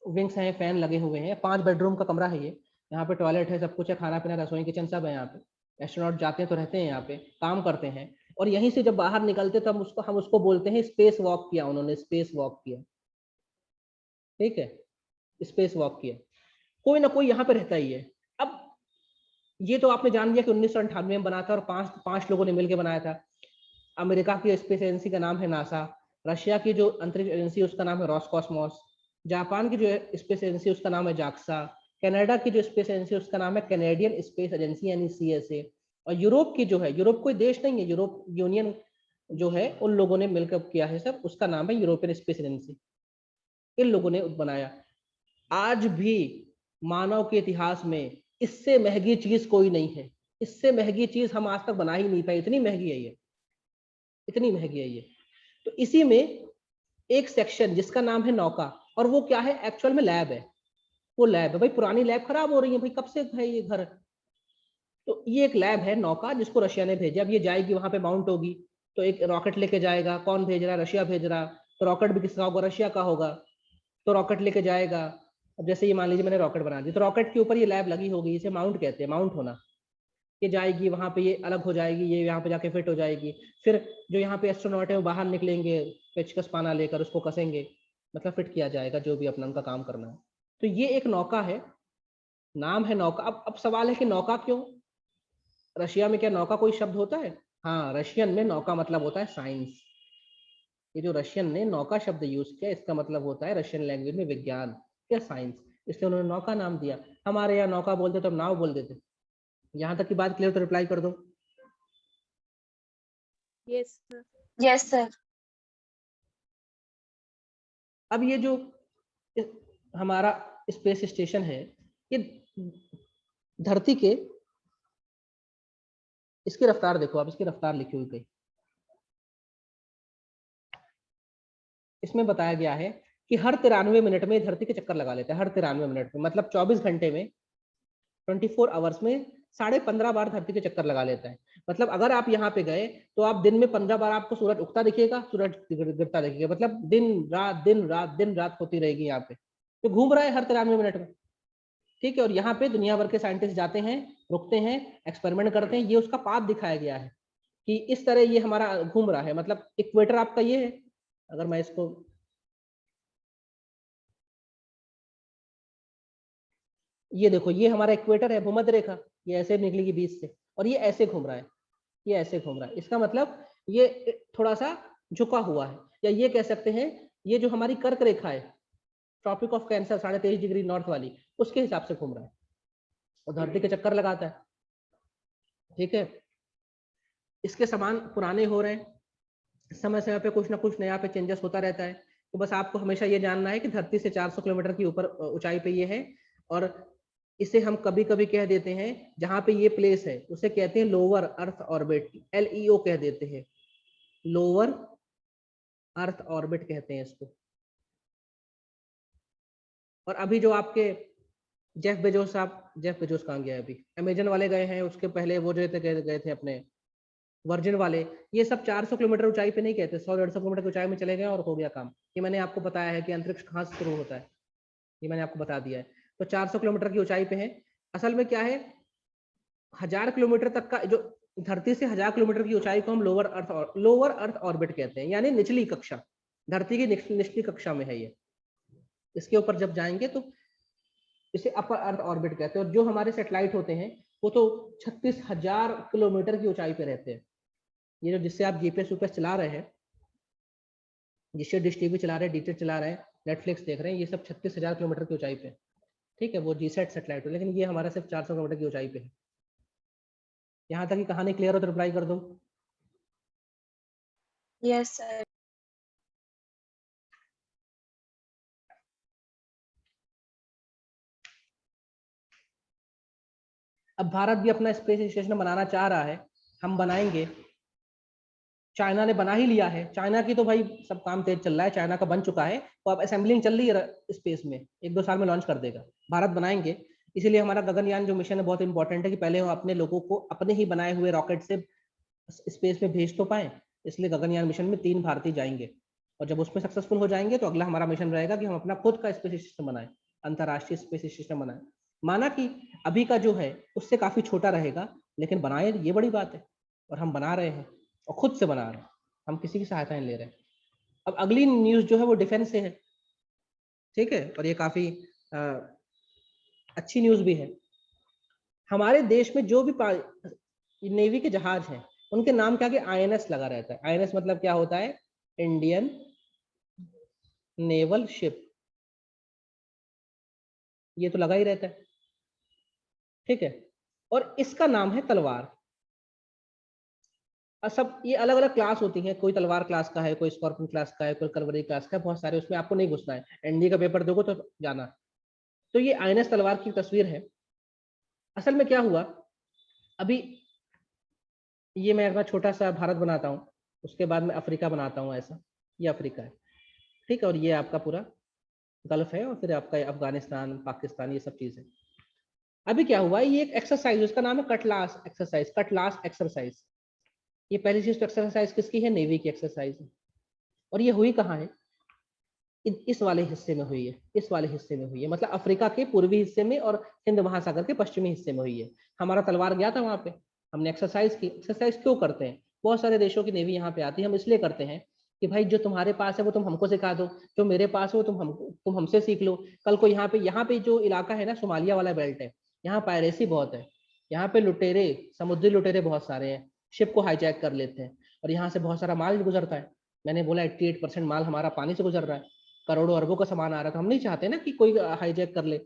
विंग्स हैं, फैन लगे हुए हैं, 5 बेडरूम का कमरा है ये। यहाँ पे टॉयलेट है, सब कुछ है, खाना पीना, रसोई, किचन सब है यहाँ पे। एस्ट्रोनॉट जाते हैं तो रहते हैं यहाँ पे, काम करते हैं, और यहीं से जब बाहर निकलते तो हम उसको बोलते हैं स्पेस वॉक किया उन्होंने, स्पेस वॉक किया। ठीक है, स्पेस वॉक किया। कोई ना कोई यहाँ पे रहता ही है। अब ये तो आपने जान लिया कि 1998 में बना था और पांच लोगों ने मिलकर बनाया था। अमेरिका की स्पेस एजेंसी का नाम है नासा, रशिया की जो अंतरिक्ष एजेंसी उसका नाम है रॉसकॉस्मोस, जापान की जो स्पेस एजेंसी उसका नाम है जाक्सा, कनाडा की जो स्पेस एजेंसी उसका नाम है कैनेडियन स्पेस एजेंसी यानी सीएसए, और यूरोप की जो है, यूरोप कोई देश नहीं है, यूरोप यूनियन जो है उन लोगों ने मिलकर किया है सब, उसका नाम है यूरोपियन स्पेस एजेंसी। इन लोगों ने बनाया। आज भी मानव के इतिहास में इससे महंगी चीज कोई नहीं है, इससे महंगी चीज हम आज तक बना ही नहीं पाए, इतनी महंगी है ये, इतनी महंगी है ये। तो इसी में एक सेक्शन जिसका नाम है नौका, और वो क्या है एक्चुअल में लैब है, वो लैब है भाई। पुरानी लैब खराब हो रही है भाई, कब से है ये घर, तो ये एक लैब है नौका जिसको रशिया ने भेजा। अब ये जाएगी वहां पे माउंट होगी, तो एक रॉकेट लेके जाएगा, कौन भेज रहा है, रशिया भेज रहा, तो रॉकेट भी किसका होगा, रशिया का होगा, तो रॉकेट लेके जाएगा। अब जैसे ये मान लीजिए मैंने रॉकेट बना दी, तो रॉकेट के ऊपर ये लैब लगी होगी, इसे माउंट कहते हैं, माउंट होना। ये जाएगी वहां पे, ये अलग हो जाएगी, ये यहाँ पे जाके फिट हो जाएगी। फिर जो यहाँ पे एस्ट्रोनॉट है वो बाहर निकलेंगे, पेचकस पाना लेकर उसको कसेंगे, मतलब फिट किया जाएगा जो भी अपना उनका काम करना है। तो ये एक नौका है, नाम है नौका। अब सवाल है कि नौका क्यों, रशिया में क्या नौका कोई शब्द होता है? हाँ, रशियन में नौका मतलब होता है साइंस। ये जो रशियन ने नौका शब्द यूज किया, इसका मतलब होता है रशियन लैंग्वेज में विज्ञान या साइंस, इसलिए उन्होंने नौका नाम दिया। हमारे यहाँ नौका बोलते तो हम नाव बोल देते। यहाँ तक की बात क्लियर, तो रिप्लाई कर दो। Yes sir. Yes sir. अब ये जो हमारा स्पेस स्टेशन है, ये धरती के, इसकी रफ्तार देखो आप, इसकी रफ्तार लिखी हुई कहीं, इसमें बताया गया है कि हर 93 मिनट में धरती के चक्कर लगा लेता है, हर 93 मिनट में, मतलब 24 घंटे में, 24 आवर्स में 15.5 बार धरती के चक्कर लगा लेता है। मतलब अगर आप यहाँ पे गए तो आप दिन में 15 बार आपको सूरज उगता दिखेगा, सूरज गिरता दिखेगा, मतलब दिन रात दिन रात दिन रात होती रहेगी यहाँ पे। तो घूम रहा है हर 93 मिनट में। ठीक है, और यहाँ पे दुनिया भर के साइंटिस्ट जाते हैं, रुकते हैं, एक्सपेरिमेंट करते हैं। ये उसका पाथ दिखाया गया है कि इस तरह ये हमारा घूम रहा है। मतलब इक्वेटर आपका ये है, अगर मैं इसको, ये देखो, ये हमारा इक्वेटर है, भूमध्य रेखा, ये ऐसे निकलेगी बीच से, और ये ऐसे घूम रहा है, ये ऐसे घूम रहा है। इसका मतलब ये थोड़ा सा झुका हुआ है, या ये कह सकते हैं ये जो हमारी कर्क रेखा है, tropic of cancer 23.5 degree north वाली, उसके हिसाब से घूम रहा है और धरती के चक्कर लगाता है। ठीक है, इसके समान पुराने हो रहे हैं, समय समय पे कुछ ना कुछ नया पे चेंजेस होता रहता है। तो बस आपको हमेशा ये जानना है कि धरती से 400 किलोमीटर की ऊपर ऊंचाई पे ये है, और इसे हम कभी कभी कह देते हैं, जहां पे ये प्लेस है उसे कहते हैं लोअर अर्थ ऑर्बिट, LEO कह देते हैं, लोअर अर्थ ऑर्बिट कहते हैं इसको। और अभी जो आपके जेफ बेजोस साहब, जेफ बेजोस कहाँ गया अभी, अमेजन वाले गए हैं, उसके पहले वो जो गए थे अपने वर्जिन वाले, ये सब 400 किलोमीटर ऊंचाई पे नहीं कहते, 100-150 किलोमीटर की ऊंचाई में चले गए और हो गया काम। ये मैंने आपको बताया है कि अंतरिक्ष कहाँ से शुरू होता है, ये मैंने आपको बता दिया है। तो 400 किलोमीटर की ऊंचाई पे है। असल में क्या है, 1000 किलोमीटर तक का जो धरती से 1000 किलोमीटर की ऊंचाई को हम लोअर अर्थ ऑर्बिट कहते हैं, यानी निचली कक्षा, धरती की निचली कक्षा में है ये। इसके ऊपर जब जाएंगे तो इसे अपर अर्थ ऑर्बिट कहते हैं। और जो हमारे सैटेलाइट होते हैं वो तो 36,000 किलोमीटर की ऊंचाई पे रहते हैं। ये जो जिससे आप जीपीएस यूपीएस चला रहे हैं, जिससे डिश टीवी चला रहे हैं, डीटी चला रहे हैं, नेटफ्लिक्स देख रहे हैं, ये सब 36,000 किलोमीटर की ऊंचाई पे, ठीक है, वो जीसैट सैटेलाइट है। लेकिन ये हमारा सिर्फ 400 किलोमीटर की ऊंचाई पे है। यहाँ तक की कहानी क्लियर हो तो रिप्लाई कर दो। Yes, sir. अब भारत भी अपना स्पेस स्टेशन बनाना चाह रहा है, हम बनाएंगे। चाइना ने बना ही लिया है, चाइना की तो भाई सब काम तेज चल रहा है, चाइना का बन चुका है, तो अब असेंबलिंग चल रही है स्पेस में, 1-2 साल में लॉन्च कर देगा। भारत बनाएंगे, इसीलिए हमारा गगनयान जो मिशन है बहुत इंपॉर्टेंट है कि पहले हम अपने लोगों को अपने ही बनाए हुए रॉकेट से स्पेस में भेज तो पाए। इसलिए गगनयान मिशन में 3 भारतीय जाएंगे, और जब उसमें सक्सेसफुल हो जाएंगे तो अगला हमारा मिशन रहेगा कि हम अपना खुद का स्पेस सिस्टम बनाए, अंतरराष्ट्रीय स्पेस सिस्टम बनाए। माना कि अभी का जो है उससे काफी छोटा रहेगा, लेकिन बनाए ये बड़ी बात है, और हम बना रहे हैं और खुद से बना रहे हैं, हम किसी की सहायता नहीं ले रहे हैं। अब अगली न्यूज जो है वो डिफेंस से है, ठीक है, और ये काफी अच्छी न्यूज भी है। हमारे देश में जो भी नेवी के जहाज हैं उनके नाम क्या, आईएनएस लगा रहता है। आईएनएस मतलब क्या होता है, इंडियन नेवल शिप, ये तो लगा ही रहता है, ठीक है। और इसका नाम है तलवार। सब ये अलग अलग क्लास होती हैं, कोई तलवार क्लास का है, कोई स्कॉर्पियन क्लास का है, कोई कलवरी क्लास का है, बहुत सारे, उसमें आपको नहीं घुसना है, एनडीए का पेपर दोगे तो जाना। तो ये आईएनएस तलवार की तस्वीर है। असल में क्या हुआ, अभी ये मैं अपना छोटा सा भारत बनाता हूँ, उसके बाद मैं अफ्रीका बनाता हूँ, ऐसा, ये अफ्रीका है, ठीक है, और ये आपका पूरा गल्फ है, और फिर आपका अफगानिस्तान, पाकिस्तान, ये सब चीजें। अभी क्या हुआ, ये एक एक्सरसाइज, उसका नाम है कटलास एक्सरसाइज, कटलास एक्सरसाइज। ये पहली चीज तो एक्सरसाइज किसकी है, नेवी की एक्सरसाइज है। और ये हुई कहाँ है, इस वाले हिस्से में हुई है, इस वाले हिस्से में हुई है, मतलब अफ्रीका के पूर्वी हिस्से में और हिंद महासागर के पश्चिमी हिस्से में हुई है। हमारा तलवार गया था वहां पे, हमने एक्सरसाइज की। एक्सरसाइज क्यों करते हैं, बहुत सारे देशों की नेवी यहाँ पे आती है, हम इसलिए करते हैं कि भाई जो तुम्हारे पास है वो तुम हमको सिखा दो, जो मेरे पास है वो तुम हमसे सीख लो। कल को यहाँ पे जो इलाका है ना, सोमालिया वाला बेल्ट है, यहाँ पायरेसी बहुत है, यहाँ पे लुटेरे, समुद्री लुटेरे बहुत सारे हैं, शिप को हाईजैक कर लेते हैं, और यहाँ से बहुत सारा माल गुजरता है। मैंने बोला 88% माल हमारा पानी से गुजर रहा है, करोड़ों अरबों का सामान आ रहा था, हम नहीं चाहते ना कि कोई हाईजैक कर ले।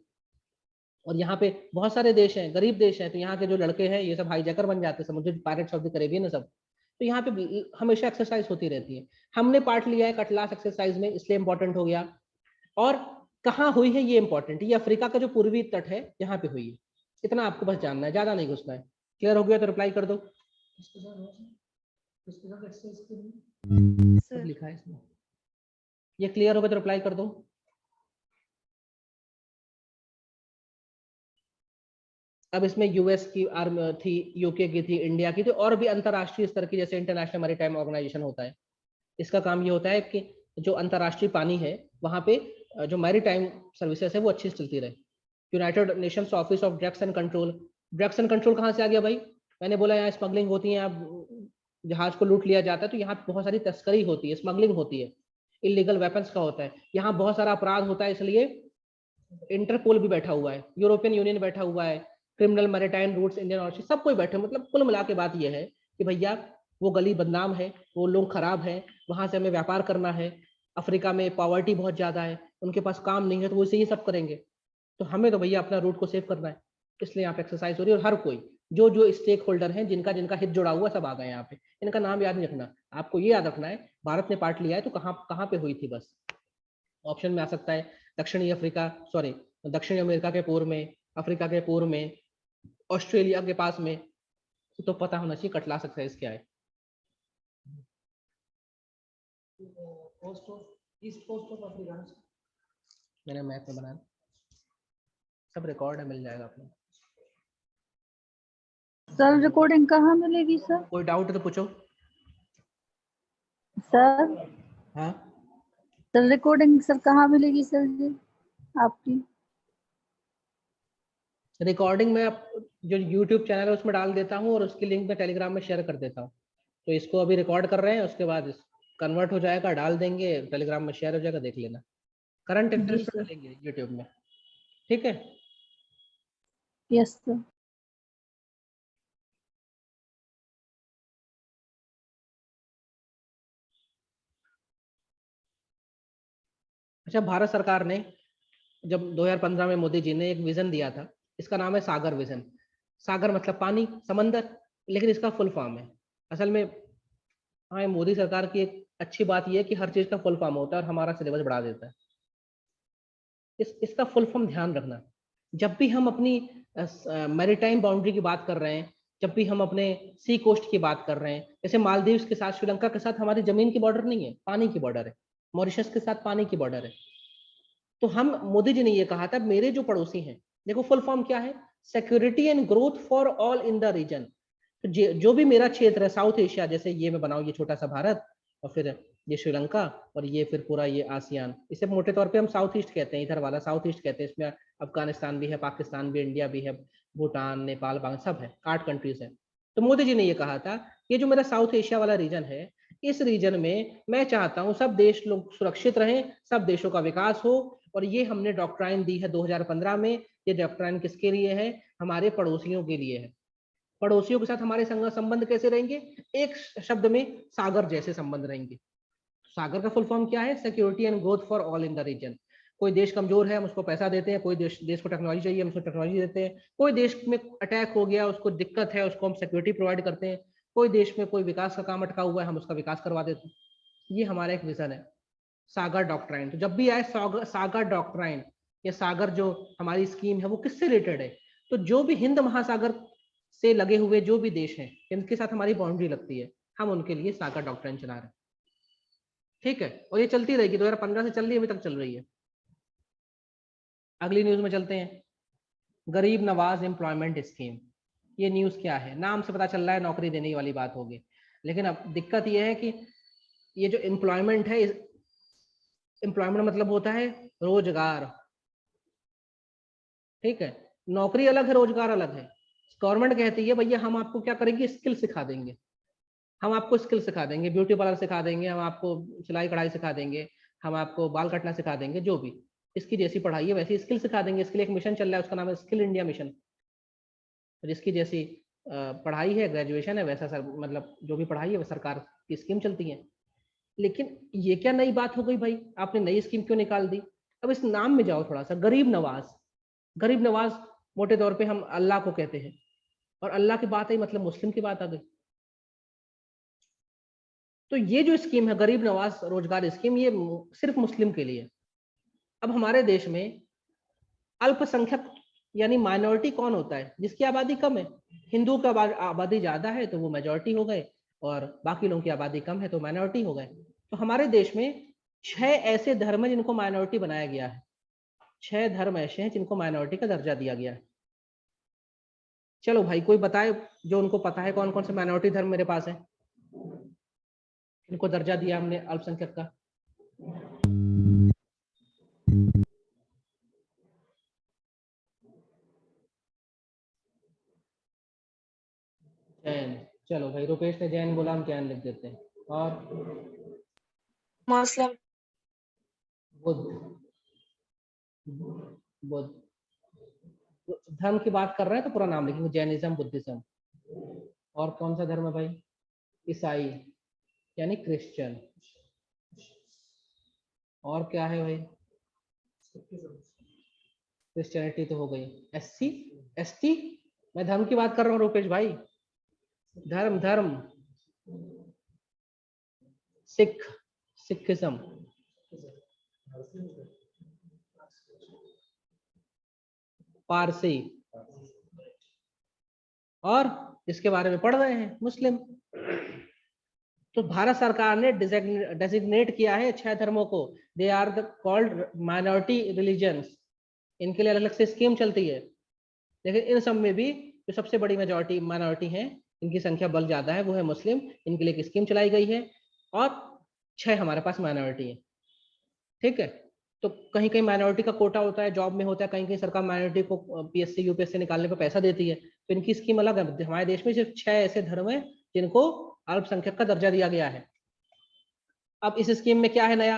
और यहाँ पे बहुत सारे देश हैं, गरीब देश हैं, तो यहाँ के जो लड़के हैं ये सब हाईजैकर बन जाते हैं, समुद्री पायरेट्स ऑफ द कैरेबियन सब। तो यहाँ पे हमेशा एक्सरसाइज होती रहती है। हमने पार्ट लिया है कटलास एक्सरसाइज में, इसलिए इंपॉर्टेंट हो गया। और कहाँ हुई है ये इंपॉर्टेंट, ये अफ्रीका का जो पूर्वी तट है यहाँ पे हुई है, इतना आपको बस जानना है, ज्यादा नहीं घुसना है। क्लियर हो गया तो रिप्लाई कर दो। सब लिखा है इसमें, ये क्लियर हो गया तो रिप्लाई कर दो। अब इसमें यूएस की आर्मी थी, यूके की थी, इंडिया की थी, और भी अंतरराष्ट्रीय स्तर की, जैसे इंटरनेशनल मैरीटाइम ऑर्गेनाइजेशन होता है। इसका काम ये होता है कि जो अंतरराष्ट्रीय पानी है वहां पे जो मैरीटाइम सर्विसेज है वो अच्छी से चलती रहे। United Nations office of drugs and control, drugs and control कहाँ से आ गया भाई, मैंने बोला यहाँ स्मगलिंग होती है, यहाँ जहाज को लूट लिया जाता है, तो यहाँ बहुत सारी तस्करी होती है, स्मगलिंग होती है, इलीगल वेपन्स का होता है, यहाँ बहुत सारा अपराध होता है, इसलिए इंटरपोल भी बैठा हुआ है, यूरोपियन यूनियन बैठा हुआ है, criminal maritime routes Indian orchid, सब कोई बैठे। मतलब कुल मिला के बात यह है कि भैया वो गली बदनाम है, वो लोग खराब हैं, वहां से हमें व्यापार करना है। अफ्रीका में पॉवर्टी बहुत ज्यादा है, उनके पास काम नहीं है, तो वो इसे ही सब करेंगे। तो हमें तो भैया अपना रूट को सेव करना है, इसलिए यहाँ पे एक्सरसाइज हो रही है। और हर कोई जो जो स्टेक होल्डर हैं, जिनका जिनका हित जुड़ा हुआ, सब आ गए यहाँ पे। इनका नाम याद नहीं रखना, आपको ये याद रखना है भारत ने पार्ट लिया है तो कहाँ कहाँ पे हुई थी बस। ऑप्शन में आ सकता है दक्षिणी अफ्रीका, सॉरी दक्षिणी अमेरिका के पूर्व में, अफ्रीका के पूर्व में, ऑस्ट्रेलिया के पास में, तो पता होना चाहिए कटलास एक्सरसाइज क्या है। ईस्ट कोस्ट ऑफ अफ्रीका मैंने मैप में बनाया, सब रिकॉर्ड है, मिल जाएगा आपको। सर रिकॉर्डिंग कहाँ मिलेगी सर? कोई डाउट है तो पूछो। सर हाँ सर रिकॉर्डिंग सर कहाँ मिलेगी सर जी आपकी? रिकॉर्डिंग में आप जो यूट्यूब चैनल है उसमें डाल देता हूँ और उसकी लिंक मैं टेलीग्राम में शेयर कर देता हूँ। तो इसको अभी रिकॉर्ड कर रहे हैं, उसके बाद कन्वर्ट हो जाएगा, डाल देंगे, टेलीग्राम में शेयर हो जाएगा, देख लेना। करंट जी अफेयर्स सर। डालेंगे यूट्यूब में, ठीक है। Yes sir. अच्छा, भारत सरकार ने जब 2015 में मोदी जी ने एक विजन दिया था, इसका नाम है सागर विजन। सागर मतलब पानी, समंदर, लेकिन इसका फुल फॉर्म है असल में, हाँ, मोदी सरकार की एक अच्छी बात यह है कि हर चीज का फुल फॉर्म होता है और हमारा सिलेबस बढ़ा देता है। इसका फुल फॉर्म ध्यान रखना। जब भी हम अपनी मैरीटाइम बाउंड्री की बात कर रहे हैं, जब भी हम अपने सी कोस्ट की बात कर रहे हैं, जैसे मालदीव्स के साथ, श्रीलंका के साथ हमारी जमीन की बॉर्डर नहीं है, पानी की बॉर्डर है। मॉरिशस के साथ पानी की बॉर्डर है। तो हम, मोदी जी ने ये कहा था, मेरे जो पड़ोसी हैं, देखो फुल फॉर्म क्या है, security and growth for all in the region. तो जो भी मेरा क्षेत्र है साउथ एशिया, जैसे ये मैं बनाऊं ये छोटा सा भारत, और फिर ये श्रीलंका, और ये फिर पूरा ये आसियान, इसे मोटे तौर पे हम साउथ ईस्ट कहते हैं, इधर वाला साउथ ईस्ट कहते हैं। इसमें अफगानिस्तान भी है, पाकिस्तान भी, इंडिया भी है, भूटान, नेपाल, बांग्लादेश सब है, 8 कंट्रीज है। तो मोदी जी ने ये कहा था, ये जो मेरा साउथ एशिया वाला रीजन है, इस रीजन में मैं चाहता हूँ सब देश लोग सुरक्षित रहें, सब देशों का विकास हो। और ये हमने डॉक्ट्राइन दी है 2015 में। ये डॉक्ट्राइन किसके लिए है? हमारे पड़ोसियों के लिए है। पड़ोसियों के साथ हमारे संबंध कैसे रहेंगे? एक शब्द में, सागर जैसे संबंध रहेंगे। सागर का फुल फॉर्म क्या है? Security and growth for all in the region. कोई देश कमजोर है, हम उसको पैसा देते हैं, कोई देश को टेक्नोलॉजी चाहिए, हम उसको टेक्नोलॉजी देते हैं, कोई देश में अटैक हो गया, उसको दिक्कत है, उसको हम सिक्योरिटी प्रोवाइड करते हैं, कोई देश में कोई विकास का काम अटका हुआ है, हम उसका विकास करवा देते हैं। ये हमारा एक विजन है, सागर डॉक्ट्राइन। तो जब भी आए सागर डॉक्ट्राइन या सागर जो हमारी स्कीम है, वो किससे रिलेटेड है? तो जो भी हिंद महासागर से लगे हुए जो भी देश हैं, इनके साथ हमारी बाउंड्री लगती है, हम उनके लिए सागर डॉक्ट्राइन चला रहे हैं, ठीक है। और ये चलती रहेगी, 2015 से चल रही है, अभी तक चल रही है। अगली न्यूज में चलते हैं, गरीब नवाज एम्प्लॉयमेंट स्कीम। ये न्यूज क्या है? नाम से पता चल रहा है नौकरी देने वाली बात होगी, लेकिन अब दिक्कत ये है कि ये जो एम्प्लॉयमेंट है, एम्प्लॉयमेंट मतलब होता है रोजगार, ठीक है। नौकरी अलग है, रोजगार अलग है। गवर्नमेंट कहती है भैया हम आपको क्या करेंगे, स्किल सिखा देंगे, हम आपको स्किल सिखा देंगे, ब्यूटी पार्लर सिखा देंगे, हम आपको सिलाई कढ़ाई सिखा देंगे, हम आपको बाल काटना सिखा देंगे, जो भी इसकी जैसी पढ़ाई है वैसी स्किल सिखा देंगे। इसके लिए एक मिशन चल रहा है, उसका नाम है स्किल इंडिया मिशन। जिसकी जैसी पढ़ाई है, ग्रेजुएशन है, वैसा सर मतलब जो भी पढ़ाई है वो सरकार की स्कीम चलती है। लेकिन ये क्या नई बात हो गई भाई, आपने नई स्कीम क्यों निकाल दी? अब इस नाम में जाओ थोड़ा सा, गरीब नवाज। गरीब नवाज मोटे तौर पे हम अल्लाह को कहते हैं, और अल्लाह की बात आई मतलब मुस्लिम की बात आ गई। तो ये जो स्कीम है गरीब नवाज रोजगार स्कीम, ये सिर्फ मुस्लिम के लिए। अब हमारे देश में अल्पसंख्यक यानी माइनॉरिटी कौन होता है? जिसकी आबादी कम है। हिंदुओं की आबादी ज्यादा है तो वो मेजॉरिटी हो गए, और बाकी लोगों की आबादी कम है तो माइनॉरिटी हो गए। तो हमारे देश में 6 ऐसे धर्म है जिनको माइनॉरिटी बनाया गया है। 6 धर्म ऐसे हैं जिनको माइनॉरिटी का दर्जा दिया गया है। चलो भाई, कोई बताए जो उनको पता है, कौन कौन से माइनॉरिटी धर्म मेरे पास है, इनको दर्जा दिया हमने अल्पसंख्यक का। जैन, चलो भाई, रुपेश ने जैन बोला, हम जैन लिख देते हैं। और Muslim, बुद्ध, बुद्ध धर्म की बात कर रहे हैं तो पूरा नाम लिखेंगे, जैनिज्म, बुद्धिज्म। और कौन सा धर्म है भाई? ईसाई यानी क्रिश्चियन। और क्या है भाई? क्रिश्चियनिटी तो हो गई। एससी, एसटी, मैं धर्म की बात कर रहा हूँ रुपेश भाई, धर्म धर्म। सिख, सिखिज्म। पारसी, और इसके बारे में पढ़ रहे हैं, मुस्लिम। तो भारत सरकार ने डेजिग्नेट किया है 6 धर्मों को, they are the called minority religions. इनके लिए अलग से स्कीम चलती है, लेकिन इन सब में भी जो सबसे बड़ी मेजॉरिटी माइनॉरिटी है, इनकी संख्या बल ज्यादा है, वो है मुस्लिम। इनके लिए एक स्कीम चलाई गई है, और 6 हमारे पास माइनॉरिटी है, ठीक है। तो कहीं कहीं माइनॉरिटी का कोटा होता है, जॉब में होता है, कहीं कहीं सरकार माइनॉरिटी को पीएससी यूपीएससी निकालने पर पैसा देती है। तो इनकी स्कीम अलग है। हमारे देश में सिर्फ 6 ऐसे धर्म है जिनको अल्पसंख्यक का दर्जा दिया गया है। अब इस स्कीम में क्या है नया,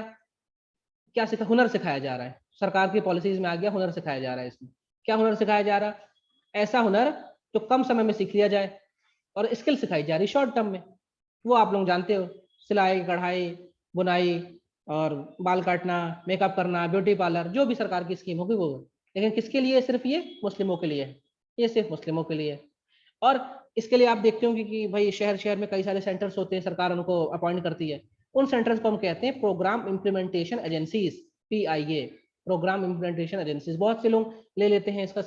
क्या हुनर सिखाया जा रहा है। सरकार की पॉलिसीज में आ गया हुनर सिखाया जा रहा है। इसमें क्या हुनर सिखाया जा रहा है? ऐसा हुनर जो कम समय में सीख लिया जाए, और स्किल सिखाई जा रही शॉर्ट टर्म में। वो आप लोग जानते हो, सिलाई, कढ़ाई, बुनाई, और बाल काटना, मेकअप करना, ब्यूटी पार्लर, जो भी सरकार की स्कीम होगी वो। लेकिन किसके लिए? सिर्फ ये मुस्लिमों के लिए है, ये सिर्फ मुस्लिमों के लिए है। और इसके लिए आप देखते होंगे कि भाई शहर शहर में कई सारे सेंटर्स होते हैं, सरकार उनको अपॉइंट करती है। उन सेंटर्स को हम कहते हैं program implementation agencies, PIA, program implementation agencies. बहुत से लोग ले लेते हैं इसका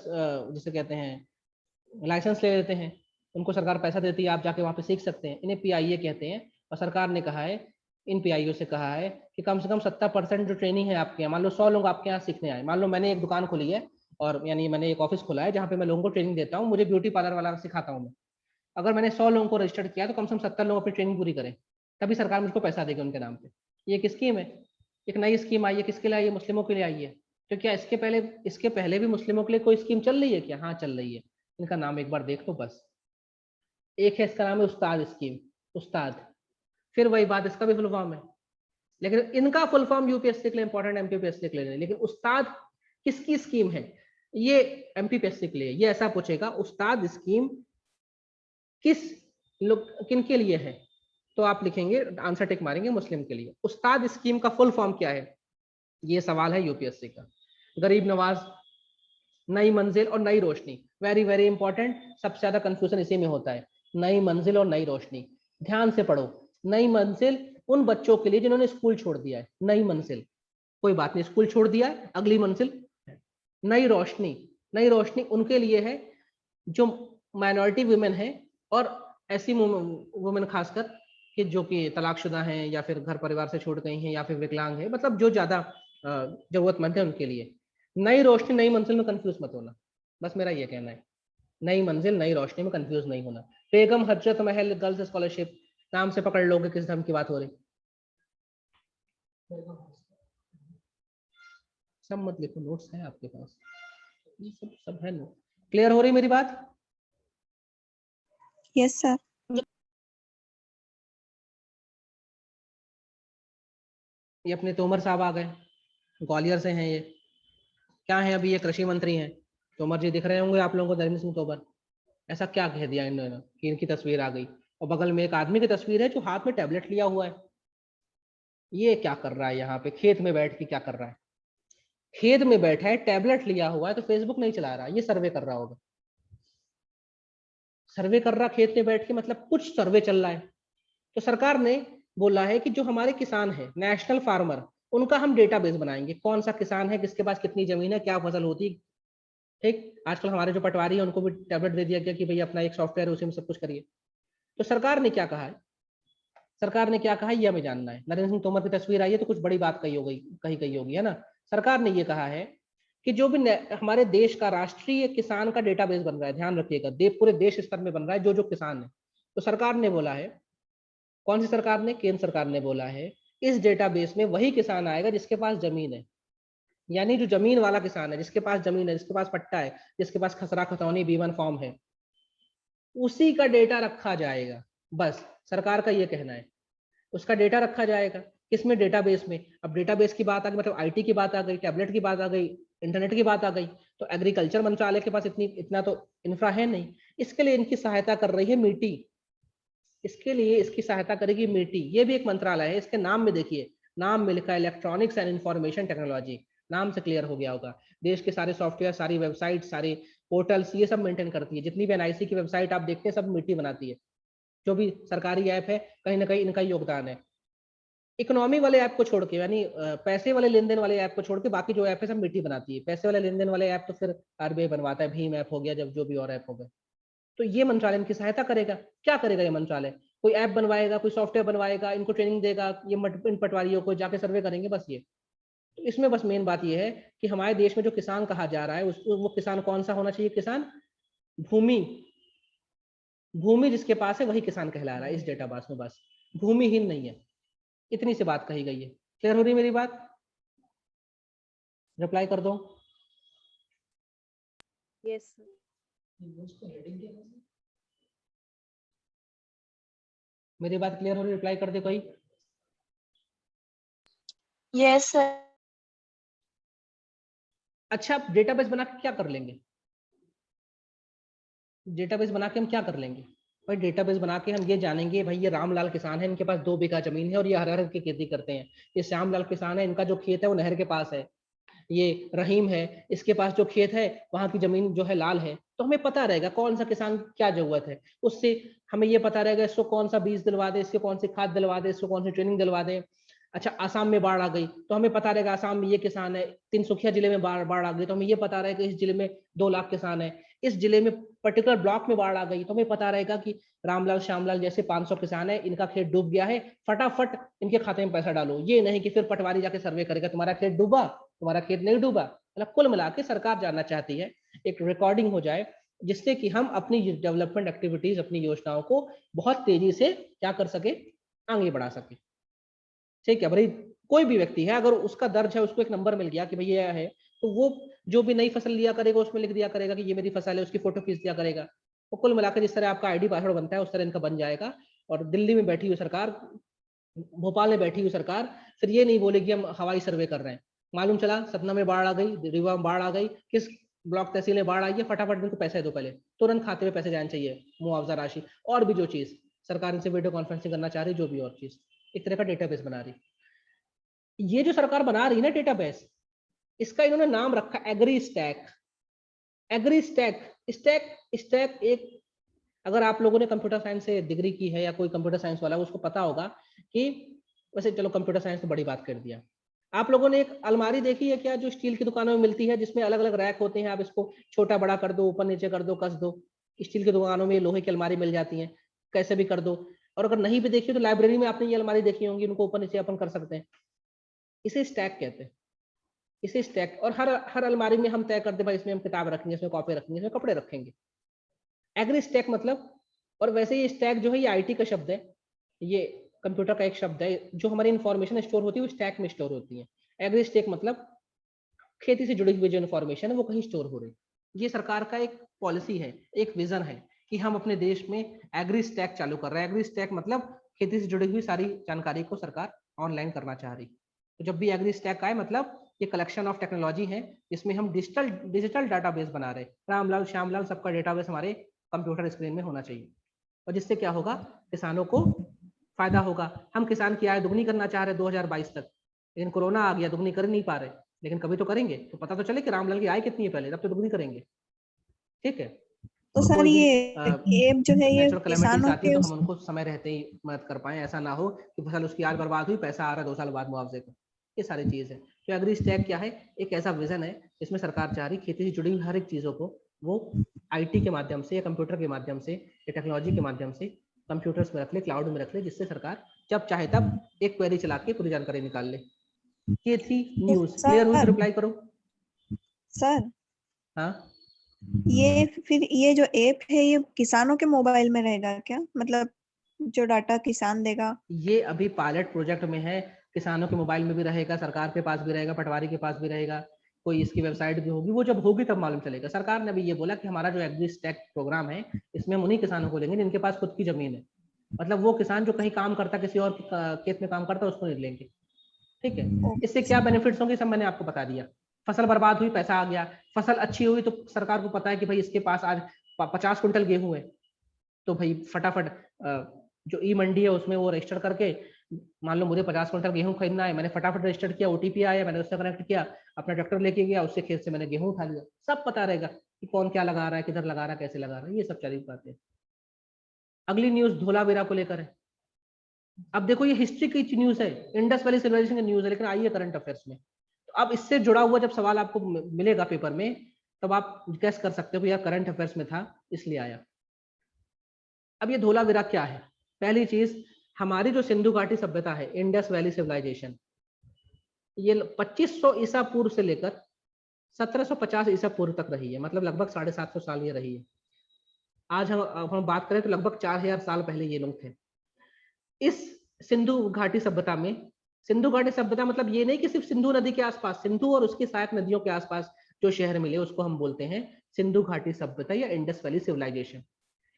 जिसे कहते हैं लाइसेंस ले लेते हैं, उनको सरकार पैसा देती है, आप जाके वहाँ पे सीख सकते हैं। इन्हें PIA कहते हैं। और सरकार ने कहा है, इन PIO से कहा है कि कम से कम 70% जो ट्रेनिंग है आपके यहाँ, मान लो 100 लोग आपके यहाँ सीखने आए, मान लो मैंने एक दुकान खोली है, और यानी मैंने एक ऑफिस खोला है जहाँ पे मैं लोगों को ट्रेनिंग देता हूँ, मुझे ब्यूटी पार्लर वाला सिखाता हूँ मैं। अगर मैंने 100 लोगों को रजिस्टर्ड किया तो कम से कम 70 लोग अपनी ट्रेनिंग पूरी करें, तभी सरकार मुझको पैसा देगी उनके नाम पे। ये एक स्कीम है, एक नई स्कीम आई है। किसके लिए आई है? मुस्लिमों के लिए आई है। तो क्या इसके पहले भी मुस्लिमों के लिए कोई स्कीम चल रही है क्या? हाँ चल रही है। इनका नाम एक बार देख लो बस। एक है, इसका नाम है उस्ताद स्कीम, उस्ताद। फिर वही बात, इसका भी फुल फॉर्म है, लेकिन इनका फुल फॉर्म यूपीएससी के लिए इंपॉर्टेंट, MPPSC के लिए नहीं। लेकिन उस्ताद किसकी स्कीम है? ये MPPSC के लिए। ये ऐसा पूछेगा, उस्ताद स्कीम किस लोग, किन के लिए है? तो आप लिखेंगे, आंसर टिक मारेंगे, मुस्लिम के लिए। उस्ताद स्कीम का फुल फॉर्म क्या है? ये सवाल है यूपीएससी का। गरीब नवाज, नई मंजिल और Nai Roshni, very very important. सबसे ज्यादा कंफ्यूजन इसी में होता है, नई मंजिल और नई रोशनी। ध्यान से पढ़ो। नई मंजिल उन बच्चों के लिए जिन्होंने स्कूल छोड़ दिया है, नई मंजिल, कोई बात नहीं, स्कूल छोड़ दिया है, अगली मंजिल। नई रोशनी, नई रोशनी उनके लिए है जो माइनॉरिटी वुमेन है, और ऐसी वुमेन खासकर कि जो कि तलाकशुदा हैं, या फिर घर परिवार से छूट गई हैं, या फिर विकलांग है, मतलब जो ज्यादा जरूरतमंद है उनके लिए। नई रोशनी नई मंजिल में कंफ्यूज मत होना, बस मेरा ये कहना है। नई मंजिल नई रोशनी में कंफ्यूज नहीं होना। बेगम हजरत महल गर्ल्स स्कॉलरशिप, नाम से पकड़ लोगे किस धर्म की बात हो रही। सब मत लिखो, नोट्स है आपके पास, ये सब है नोट। क्लियर हो रही मेरी बात? Yes sir. ये अपने तोमर साहब आ गए, ग्वालियर से हैं ये। क्या है, अभी ये कृषि मंत्री हैं। तोमर जी दिख रहे होंगे आप लोगों को, नरेंद्र सिंह तोमर। ऐसा क्या कह दिया इन्होंने कि इनकी तस्वीर आ गई, और बगल में एक आदमी की तस्वीर है जो हाथ में टैबलेट लिया हुआ है। ये क्या कर रहा है यहाँ पे, खेत में बैठ के क्या कर रहा है? खेत में बैठा है, टैबलेट लिया हुआ है, तो फेसबुक नहीं चला रहा, ये सर्वे कर रहा होगा। सर्वे कर रहा खेत में बैठ के, मतलब कुछ सर्वे चल रहा है। तो सरकार ने बोला है कि जो हमारे किसान है, नेशनल फार्मर, उनका हम डेटाबेस बनाएंगे। कौन सा किसान है, किसके पास कितनी जमीन है, क्या फसल होती है। ठीक, आजकल हमारे जो पटवारी है उनको भी टैबलेट दे दिया गया कि भाई अपना एक सॉफ्टवेयर है, उसी में सब कुछ करिए। तो सरकार ने क्या कहा है, सरकार ने क्या कहा ये हमें जानना है। नरेंद्र सिंह तोमर की तस्वीर आई है तो कुछ बड़ी बात कही होगी, है ना। सरकार ने ये कहा है कि जो भी हमारे देश का राष्ट्रीय किसान का डेटाबेस बन रहा है, ध्यान रखिएगा, पूरे देश स्तर में बन रहा है, जो जो किसान है। तो सरकार ने बोला है, कौन सी सरकार ने? केंद्र सरकार ने बोला है, इस डेटाबेस में वही किसान आएगा जिसके पास जमीन है। यानी जो जमीन वाला किसान है, जिसके पास जमीन है, जिसके पास पट्टा है, जिसके पास खसरा खतौनी B1 फॉर्म है, उसी का डेटा रखा जाएगा। बस सरकार का ये कहना है, उसका डेटा रखा जाएगा। किसमें? डेटाबेस में। अब डेटाबेस की बात आ गई, मतलब IT की बात आ गई, टैबलेट की बात आ गई, इंटरनेट की बात आ गई। तो एग्रीकल्चर मंत्रालय के पास इतना तो इंफ्रा है नहीं। इसके लिए इनकी सहायता कर रही है मिट्टी, इसके लिए इसकी सहायता करेगी मिट्टी। ये भी एक मंत्रालय है, इसके नाम में देखिए, नाम में लिखा है इलेक्ट्रॉनिक्स एंड इंफॉर्मेशन टेक्नोलॉजी। नाम से क्लियर हो गया होगा। देश के सारे सॉफ्टवेयर, सारी वेबसाइट, सारे पोर्टल्स, ये सब मेंटेन करती है। जितनी भी NIC की वेबसाइट आप देखते हैं, सब मिट्टी बनाती है। जो भी सरकारी ऐप है, कहीं ना कहीं इनका योगदान है। इकोनॉमी वाले ऐप को छोड़ के, यानी पैसे वाले लेन देन वाले ऐप को छोड़ के, बाकी जो ऐप है सब मिट्टी बनाती है। पैसे वाले लेन देन वाले ऐप तो फिर RBI बनवाता है, भीम ऐप हो गया, जब जो भी और ऐप हो गए। तो ये मंत्रालय इनकी सहायता करेगा। क्या करेगा ये मंत्रालय? कोई ऐप बनवाएगा, कोई सॉफ्टवेयर बनवाएगा, इनको ट्रेनिंग देगा, ये इन पटवारियों को जाके सर्वे करेंगे, बस ये। तो इसमें बस मेन बात ये है कि हमारे देश में जो किसान कहा जा रहा है, वो किसान कौन सा होना चाहिए? किसान भूमि भूमि जिसके पास है वही किसान कहला रहा है इस डेटाबेस में, बस भूमिहीन नहीं है। इतनी सी बात कही गई है। क्लियर हो रही मेरी बात? रिप्लाई कर दो। Yes, sir. मेरी बात क्लियर हो रही? रिप्लाई कर दे कोई। Yes, sir. अच्छा, आप डेटाबेस बना के क्या कर लेंगे? डेटाबेस बना के हम क्या कर लेंगे? भाई डेटाबेस बना के हम ये जानेंगे भाई ये रामलाल किसान है, इनके पास 2 बीघा जमीन है और ये हर की खेती करते हैं। ये श्यामलाल किसान है, इनका जो खेत है वो नहर के पास है। ये रहीम है, इसके पास जो खेत है वहां की जमीन जो है लाल है। तो हमें पता रहेगा कौन सा किसान क्या जरूरत है, उससे हमें ये पता रहेगा इसको कौन सा बीज दिलवा दे, इसको कौन सी खाद दिलवा दे, इसको कौन सी ट्रेनिंग दिलवा दे। अच्छा, आसाम में बाढ़ आ गई तो हमें पता रहेगा आसाम में ये किसान है। तिनसुकिया जिले में बाढ़ आ गई तो हमें ये पता रहेगा इस जिले में 2 लाख किसान है। इस जिले में पर्टिकुलर ब्लॉक में बाढ़ आ गई तो हमें पता रहेगा कि रामलाल श्यामलाल जैसे 500 किसान है, इनका खेत डूब गया है, फटाफट इनके खाते में पैसा डालो। ये नहीं कि फिर पटवारी जाके सर्वे करेगा तुम्हारा खेत डूबा, तुम्हारा खेत नहीं डूबा। मतलब कुल मिला के सरकार जानना चाहती है एक रिकॉर्डिंग हो जाए, जिससे कि हम अपनी डेवलपमेंट एक्टिविटीज, अपनी योजनाओं को बहुत तेजी से क्या कर सके, आगे बढ़ा सके। ठीक है भाई, कोई भी व्यक्ति है अगर उसका दर्ज है, उसको एक नंबर मिल गया कि भाई ये है, तो वो जो भी नई फसल लिया करेगा उसमें लिख दिया करेगा कि ये मेरी फसल है, उसकी फोटो खींच दिया करेगा। तो कुल मिलाकर जिस तरह आपका आईडी पासवर्ड बनता है उस तरह इनका बन जाएगा। और दिल्ली में बैठी हुई सरकार, भोपाल में बैठी हुई सरकार फिर ये नहीं बोलेगी हम हवाई सर्वे कर रहे हैं। मालूम चला सतना में बाढ़ आ गई, रीवा में बाढ़ आ गई, किस ब्लॉक तहसील में बाढ़ आई है, फटाफट इनको पैसे दो, पहले तुरंत खाते में पैसे जाने चाहिए, मुआवजा राशि और भी जो चीज सरकार इनसे वीडियो कॉन्फ्रेंसिंग करना चाह रही, जो भी और चीज एक तरह का डेटाबेस बना रही। ये जो सरकार बना रही है ना डेटाबेस, इसका इन्होंने नाम रखा agri stack. Agri stack, stack stack एक, अगर आप लोगों ने कंप्यूटर साइंस से डिग्री की है या कोई कंप्यूटर साइंस वाला उसको पता होगा कि, वैसे चलो कंप्यूटर साइंस तो बड़ी बात कर दिया। आप लोगों ने एक अलमारी देखी है क्या, जो स्टील की दुकानों में मिलती है, जिसमें अलग अलग रैक होते हैं, आप इसको छोटा बड़ा कर दो, ऊपर नीचे कर दो, कस दो। स्टील की दुकानों में लोहे की अलमारी मिल जाती है, कैसे भी कर दो। और अगर नहीं भी देखी तो लाइब्रेरी में आपने ये अलमारी देखी होंगी, उनको ऊपर नीचे अपन कर सकते हैं। इसे स्टैक कहते हैं, इसे स्टैक। और हर हर अलमारी में हम तय करते भाई इसमें हम किताब रखेंगे, इसमें कॉपी रखेंगे, इसमें कपड़े रखेंगे। एग्री स्टैक मतलब, और वैसे ये स्टैक जो है ये आईटी का शब्द है, ये कंप्यूटर का एक शब्द है। जो हमारी इंफॉर्मेशन स्टोर होती है वो स्टैक में स्टोर होती है। एग्री स्टैक मतलब खेती से जुड़ी हुई जो इन्फॉर्मेशन है वो कहीं स्टोर हो रही। ये सरकार का एक पॉलिसी है, एक विजन है कि हम अपने देश में एग्री स्टैक चालू कर रहे हैं। एग्री स्टैक मतलब खेती से जुड़ी हुई सारी जानकारी को सरकार ऑनलाइन करना चाह रही। तो जब भी एग्री स्टैक आए मतलब ये कलेक्शन ऑफ टेक्नोलॉजी है, जिसमें हम डिजिटल डाटाबेस बना रहे हैं। रामलाल श्यामलाल सबका डेटाबेस हमारे कंप्यूटर स्क्रीन में होना चाहिए। और जिससे क्या होगा, किसानों को फायदा होगा। हम किसान की आय दुगनी करना चाह रहे 2022 तक, लेकिन कोरोना आ गया, दुगनी कर नहीं पा रहे, लेकिन कभी तो करेंगे, तो पता तो चले कि रामलाल की आय कितनी है पहले, तब तो दुगनी करेंगे। ठीक है। तो और सर कोई भी ये ऐप जो है ये नेचुरल कैलेमिटीज किसानों आती है के तो उस हम उनको समय रहते ही मदद कर पाए, ऐसा ना हो कि फसल उसकी आय बर्बाद हुई, पैसा आ रहा है 2 साल बाद मुआवजे का। ये सारी चीज है। तो एग्री स्टैक क्या है, एक ऐसा विजन है जिसमें सरकार चाह रही खेती से जुड़ी हुई हर एक चीजों को वो आईटी के माध्यम से या कंप्यूटर के माध्यम से या टेक्नोलॉजी के माध्यम से कंप्यूटर्स में रख ले, क्लाउड में रख ले, जिससे सरकार जब चाहे तब एक क्वेरी चला के पूरी जानकारी निकाल ले। ये थी न्यूज। क्लियर हुई तो रिप्लाई करो। सर हाँ, ये फिर ये जो ऐप है ये किसानों के मोबाइल में रहेगा क्या, मतलब जो डाटा किसान देगा? ये अभी पायलट प्रोजेक्ट में है। किसानों के मोबाइल में भी रहेगा, सरकार के पास भी रहेगा, पटवारी के पास भी रहेगा, कोई इसकी वेबसाइट भी होगी। वो जब होगी तब मालूम चलेगा। सरकार ने भी ये बोला कि हमारा जो एग्री स्टैक प्रोग्राम है इसमें हम उन्हीं किसानों को लेंगे जिनके पास खुद की जमीन है। मतलब वो किसान जो कहीं काम करता, किसी और खेत में काम करता, उसको नहीं लेंगे। ठीक है। इससे क्या बेनिफिट्स होंगे सब मैंने आपको बता दिया। फसल बर्बाद हुई, पैसा आ गया। फसल अच्छी हुई तो सरकार को पता है कि भाई इसके पास आज 50 क्विंटल गेहूं है, तो भाई फटाफट जो ई मंडी है उसमें वो रजिस्टर करके, मान लो मुझे 50 क्विंटल गेहूं खरीदना है, मैंने फटाफट रजिस्टर किया, ओटीपी आया, मैंने उससे कनेक्ट किया, अपना ट्रैक्टर लेके गया, उससे खेत से मैंने गेहूं उठा लिया। सब पता रहेगा कि कौन क्या लगा रहा है, किधर लगा रहा है, कैसे लगा रहा है, ये सब चली बातें। अगली न्यूज धोलावीरा को लेकर है। अब देखो ये हिस्ट्री की न्यूज है, इंडस वैली सिविलाइजेशन की न्यूज है, लेकिन आइए करंट अफेयर्स में। तो अब इससे जुड़ा हुआ जब सवाल आपको मिलेगा पेपर में, तब आप गैस कर सकते हो कि यार करंट अफेयर्स में था इसलिए आया। अब ये धोलावीरा क्या है? पहली चीज, हमारी जो सिंधु घाटी सभ्यता है, इंडस वैली सिविलाइजेशन, ये 2500 ईसा पूर्व से लेकर 1750 ईसा पूर्व तक रही है। मतलब लगभग 750 साल ये रही है। आज हम बात करें तो लगभग 4000 साल पहले ये लोग थे। इस सिंधु घाटी सभ्यता में सिंधु घाटी सभ्यता मतलब ये नहीं कि सिर्फ सिंधु नदी के आसपास, सिंधु और उसकी सहायक नदियों के आसपास जो शहर मिले उसको हम बोलते हैं सिंधु घाटी सभ्यता या इंडस वैली सिविलाइजेशन।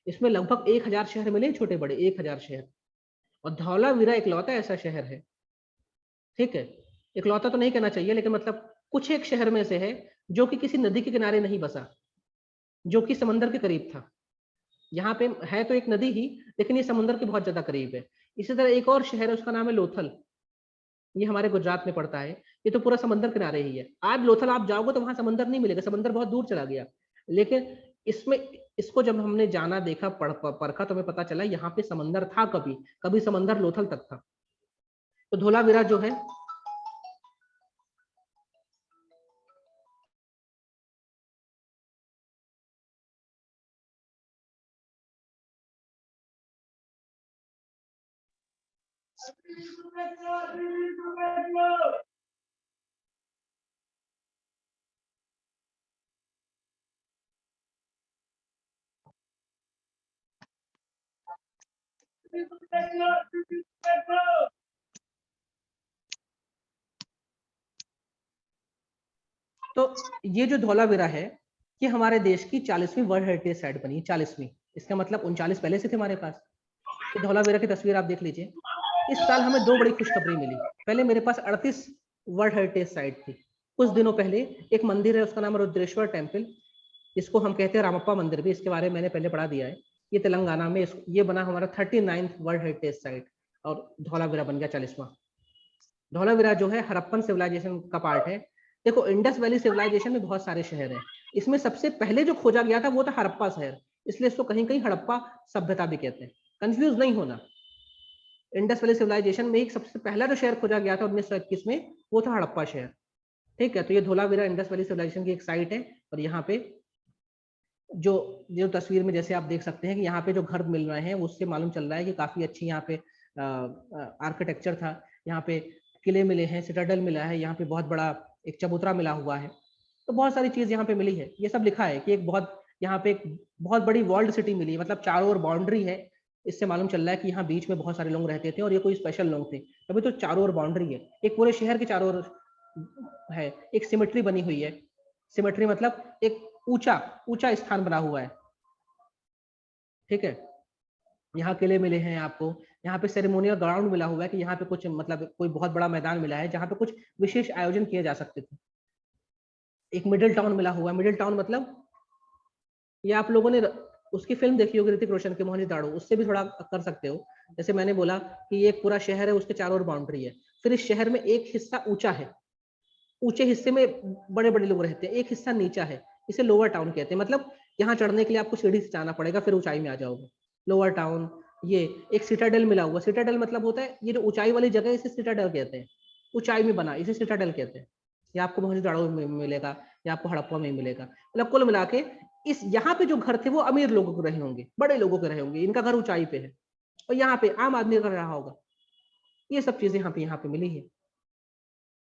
इसमें लगभग 1000 शहर मिले, छोटे बड़े 1000 शहर। और धौलावीरा इकलौता ऐसा शहर है, ठीक है, इकलौता तो नहीं कहना चाहिए लेकिन मतलब कुछ एक शहर में से है जो कि किसी नदी के किनारे नहीं बसा, जो कि समंदर के करीब था। यहाँ पे है तो एक नदी ही, लेकिन ये समुद्र के बहुत ज्यादा करीब है। इसी तरह एक और शहर है, उसका नाम है लोथल, ये हमारे गुजरात में पड़ता है। ये तो पूरा समंदर किनारे ही है। आज लोथल आप जाओगे तो वहां समंदर नहीं मिलेगा, समंदर बहुत दूर चला गया। लेकिन इसमें इसको जब हमने जाना, देखा, परखा तो हमें पता चला यहाँ पे समंदर था, कभी कभी समंदर लोथल तक था। तो धोलावीरा जो है तो ये जो धौलावीरा है ये हमारे देश की 40वीं वर्ल्ड हेरिटेज साइट बनी, 40वीं। इसका मतलब 39 पहले से थे हमारे पास। ये धौलावीरा की तस्वीर आप देख लीजिए। इस साल हमें 2 बड़ी खुशखबरी मिली। पहले मेरे पास 38 वर्ल्ड हेरिटेज साइट थी। कुछ दिनों पहले एक मंदिर है, उसका नाम है रुद्रेश्वर टेम्पल, इसको हम कहते हैं रामप्पा मंदिर भी, इसके बारे में मैंने पहले पढ़ा दिया है। ये तेलंगाना में, ये बना हमारा 39th वर्ल्ड हेरिटेज साइट, और धौलावीरा बन गया 40वां। धौलावीरा जो है हड़प्पन सिविलाइजेशन का पार्ट है। देखो इंडस वैली सिविलाइजेशन में बहुत सारे शहर हैं, इसमें सबसे पहले जो खोजा गया था वो था हड़प्पा शहर, इसलिए इसको कहीं कहीं हड़प्पा सभ्यता भी कहते हैं, कंफ्यूज नहीं होना। इंडस वैली सिविलाइजेशन में एक सबसे पहला जो शहर खोजा गया था 1921 में, वो था हड़प्पा शहर, ठीक है। तो ये धौलावीरा इंडस वैली सिविलाइजेशन की एक साइट है। और यहाँ पे जो तस्वीर में जैसे आप देख सकते हैं कि यहाँ पे जो घर मिल रहे हैं उससे मालूम चल रहा है कि काफी अच्छी यहाँ पे आर्किटेक्चर था। यहाँ पे किले मिले हैं, सिटाडेल मिला है, यहाँ पे बहुत बड़ा एक चबूतरा मिला हुआ है। तो बहुत सारी चीज यहाँ पे मिली है। ये सब लिखा है कि यहाँ पे एक बहुत बड़ी वॉल्ड सिटी मिली है, मतलब चारों ओर बाउंड्री है। इससे मालूम चल रहा है कि यहाँ बीच में बहुत सारे लोग रहते थे और ये कोई स्पेशल लोग थे, तभी तो चारों ओर बाउंड्री है। एक पूरे शहर के चारों ओर है। एक सिमेट्री बनी हुई है, सिमेट्री मतलब एक ऊंचा स्थान बना हुआ है, ठीक है। यहाँ किले मिले हैं आपको, यहाँ पे सेरेमोनियल ग्राउंड मिला हुआ है कि यहाँ पे कुछ मतलब कोई बहुत बड़ा मैदान मिला है जहाँ पे कुछ विशेष आयोजन किए जा सकते थे। एक मिडिल टाउन मिला हुआ है। मिडिल टाउन मतलब ये आप लोगों ने उसकी फिल्म देखी होगी ऋतिक रोशन की मोहनजोदड़ो, उससे भी थोड़ा कर सकते हो। जैसे मैंने बोला कि ये एक पूरा शहर है, उसके चारों ओर बाउंड्री है। फिर इस शहर में एक हिस्सा ऊंचा है, ऊंचे हिस्से में बड़े बड़े लोग रहते हैं, एक हिस्सा नीचा है, इसे लोअर टाउन कहते हैं। मतलब यहाँ चढ़ने के लिए आपको सीढ़ी से जाना पड़ेगा, फिर ऊंचाई में आ जाओगे। Lower town. ये एक सिटाडेल मिला हुआ। सिटाडेल मतलब होता है ये जो ऊंचाई वाली जगह, इसे सिटाडेल कहते हैं, ऊंचाई में बना, इसे सिटाडेल कहते हैं। ये आपको मोहनजोदड़ो में मिलेगा या आपको हड़प्पा में मिलेगा। मतलब कुल मिला के इस यहाँ पे जो घर थे वो अमीर लोगों के रहे होंगे, बड़े लोगों के रहे होंगे, इनका घर ऊंचाई पे है, और यहाँ पे आम आदमी का रहा होगा। ये सब चीजें यहाँ पे मिली है,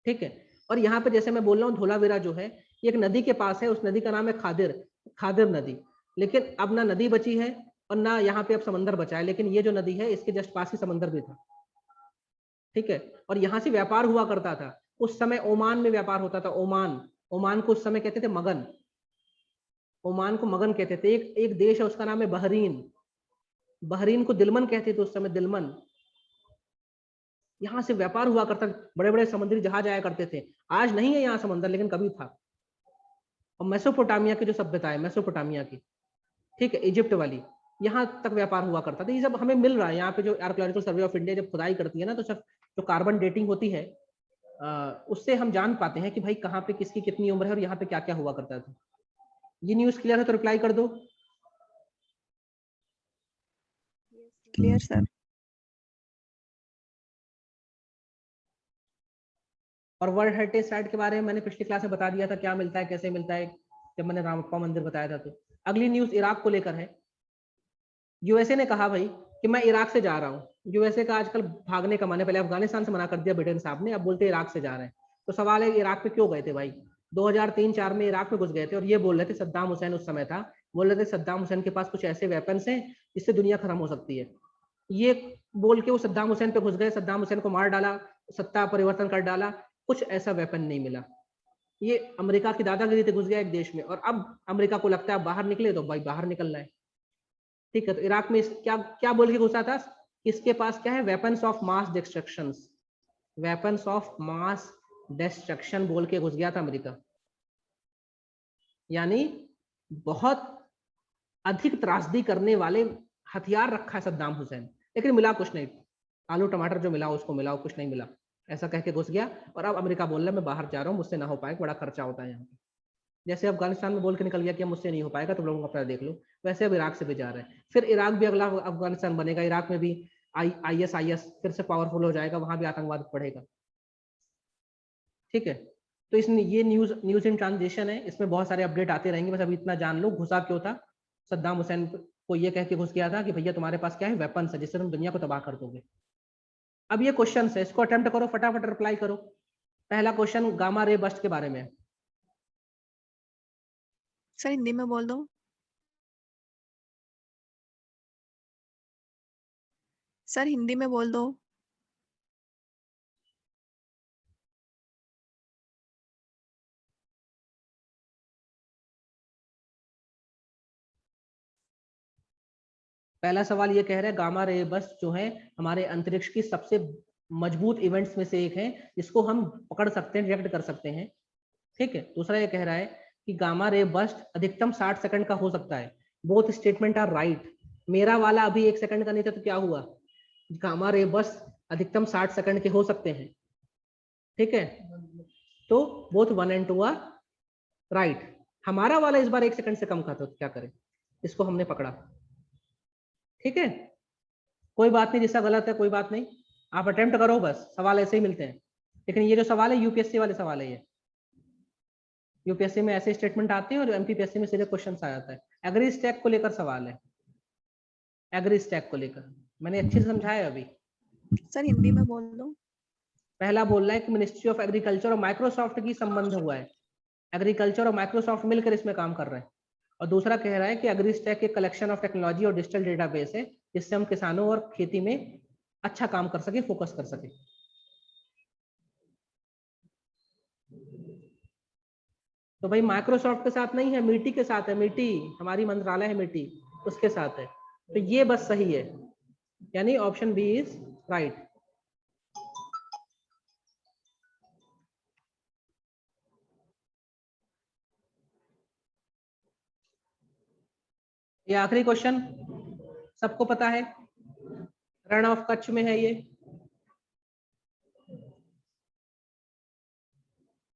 ठीक है। और यहाँ पे जैसे मैं बोल रहा हूँ धौलावीरा जो है ये एक नदी के पास है, उस नदी का नाम है खादिर नदी। लेकिन अब ना नदी बची है और ना यहाँ पे अब समंदर बचा है, लेकिन ये जो नदी है इसके जस्ट पास ही समंदर भी था, ठीक है। और यहाँ से व्यापार हुआ करता था। उस समय ओमान में व्यापार होता था। ओमान को उस समय कहते थे मगन, ओमान को मगन कहते थे। एक देश है उसका नाम है बहरीन को दिलमन कहते थे उस समय, दिलमन। यहाँ से व्यापार हुआ करता, बड़े बड़े समुद्री जहाज आया करते थे। आज नहीं है यहाँ समंदर, लेकिन कभी था। और मेसोपोटामिया की जो सभ्यता है, मेसोपोटामिया की, ठीक है, इजिप्ट वाली, यहाँ तक व्यापार हुआ करता था। ये सब हमें मिल रहा है यहाँ पे। जो आर्कियोलॉजिकल सर्वे ऑफ इंडिया जब खुदाई करती है ना, तो सब जो कार्बन डेटिंग होती है उससे हम जान पाते हैं कि भाई कहाँ पे किसकी कितनी उम्र है और यहाँ पे क्या क्या हुआ करता था। ये न्यूज क्लियर है तो रिप्लाई कर दो। Clear sir. और वर्ल्ड हेरिटेज साइट के बारे में मैंने पिछली क्लास में बता दिया था क्या मिलता है, कैसे मिलता है, जब मैंने रामप्पा मंदिर बताया था। तो अगली न्यूज इराक को लेकर है। यूएसए ने कहा भाई कि मैं इराक से जा रहा हूँ। यूएसए का आजकल भागने का मन है, पहले अफगानिस्तान से मना कर दिया बिडेन साहब ने, अब बोलते इराक से जा रहे हैं। तो सवाल है इराक में क्यों गए थे भाई? 2003-4 में इराक में घुस गए थे और ये बोल रहे थे, सद्दाम हुसैन उस समय था, बोल रहे थे सद्दाम हुसैन के पास कुछ ऐसे वेपन्स हैं जिससे दुनिया खत्म हो सकती है। ये बोल के वो सद्दाम हुसैन पे घुस गए, सद्दाम हुसैन को मार डाला, सत्ता परिवर्तन कर डाला, कुछ ऐसा वेपन नहीं मिला। ये अमेरिका की दादागिरी से घुस गया एक देश में, और अब अमेरिका को लगता है बाहर निकले तो भाई बाहर निकलना है। ठीक है, तो इराक में क्या क्या बोल के घुसा था, इसके पास क्या है, weapons of mass destruction, weapons of mass destruction बोल के घुस गया था अमेरिका। यानी बहुत अधिक त्रासदी करने वाले हथियार रखा है सद्दाम हुसैन, लेकिन मिला कुछ नहीं, आलू टमाटर जो मिला उसको मिला, कुछ नहीं मिला, ऐसा कह के घुस गया। और अब अमेरिका बोल रहा है मैं बाहर जा रहा हूँ, मुझसे ना हो पाएगा, बड़ा खर्चा होता है यहाँ पे। जैसे अफगानिस्तान में बोल के निकल गया कि मुझसे नहीं हो पाएगा, तुम लोगों को अपना देख लो, वैसे अब इराक से भी जा रहा है। फिर इराक भी अगला अफगानिस्तान बनेगा, इराक में भी ISIS फिर से पावरफुल हो जाएगा, वहां भी आतंकवाद बढ़ेगा। ठीक है, तो इसमें ये न्यूज इन ट्रांजिशन है, इसमें बहुत सारे अपडेट आते रहेंगे, बस अभी इतना जान लो घुसा क्यों था। सद्दाम हुसैन को ये कह के घुस गया था कि भैया तुम्हारे पास क्या है, वेपन्स है जिससे तुम दुनिया को तबाह कर दोगे। अब ये क्वेश्चन है, इसको अटेम्प्ट करो, फटाफट रिप्लाई करो। पहला क्वेश्चन गामा रे बस्ट के बारे में। सर हिंदी में बोल दो। सर हिंदी में बोल दो। पहला सवाल ये कह रहा है गामा रे बस्ट जो है हमारे अंतरिक्ष की सबसे मजबूत इवेंट्स में से एक है, जिसको हम पकड़ सकते हैं, डिटेक्ट कर सकते हैं। ठीक है, दूसरा ये कह रहा है कि गामा रे बस्ट अधिकतम 60 सेकंड का हो सकता है। Both statement are right. मेरा वाला अभी 1 सेकंड का नहीं था, तो क्या हुआ, गामा रे बस्ट अधिकतम 60 सेकंड के हो सकते हैं। ठीक है, तो बोथ 1 and 2 आर राइट। हमारा वाला इस बार 1 सेकंड से कम का था, तो क्या करें, इसको हमने पकड़ा। ठीक है, कोई बात नहीं, जिसका गलत है कोई बात नहीं, आप अटेम्प्ट करो, बस सवाल ऐसे ही मिलते हैं। लेकिन ये जो सवाल है यूपीएससी वाले सवाल है, ये यूपीएससी में ऐसे स्टेटमेंट आते हैं और एमपीपीएससी में सीधे क्वेश्चन आ जाता है। एग्री स्टैक को लेकर सवाल है, एग्री स्टैक को लेकर मैंने अच्छे से समझाया अभी। सर हिंदी में बोल दो। पहला बोल रहा है कि मिनिस्ट्री ऑफ एग्रीकल्चर और माइक्रोसॉफ्ट की संबंध हुआ है, एग्रीकल्चर और माइक्रोसॉफ्ट मिलकर इसमें काम कर रहे हैं। और दूसरा कह रहा है कि एग्री स्टैक एक कलेक्शन ऑफ टेक्नोलॉजी और डिजिटल डेटाबेस है, जिससे हम किसानों और खेती में अच्छा काम कर सके, फोकस कर सके। तो भाई माइक्रोसॉफ्ट के साथ नहीं है, मीटी के साथ है, मीटी हमारी मंत्रालय है, मीटी उसके साथ है। तो ये बस सही है, यानी ऑप्शन बी इज राइट। ये आखिरी क्वेश्चन सबको पता है, रण ऑफ कच्छ में है ये।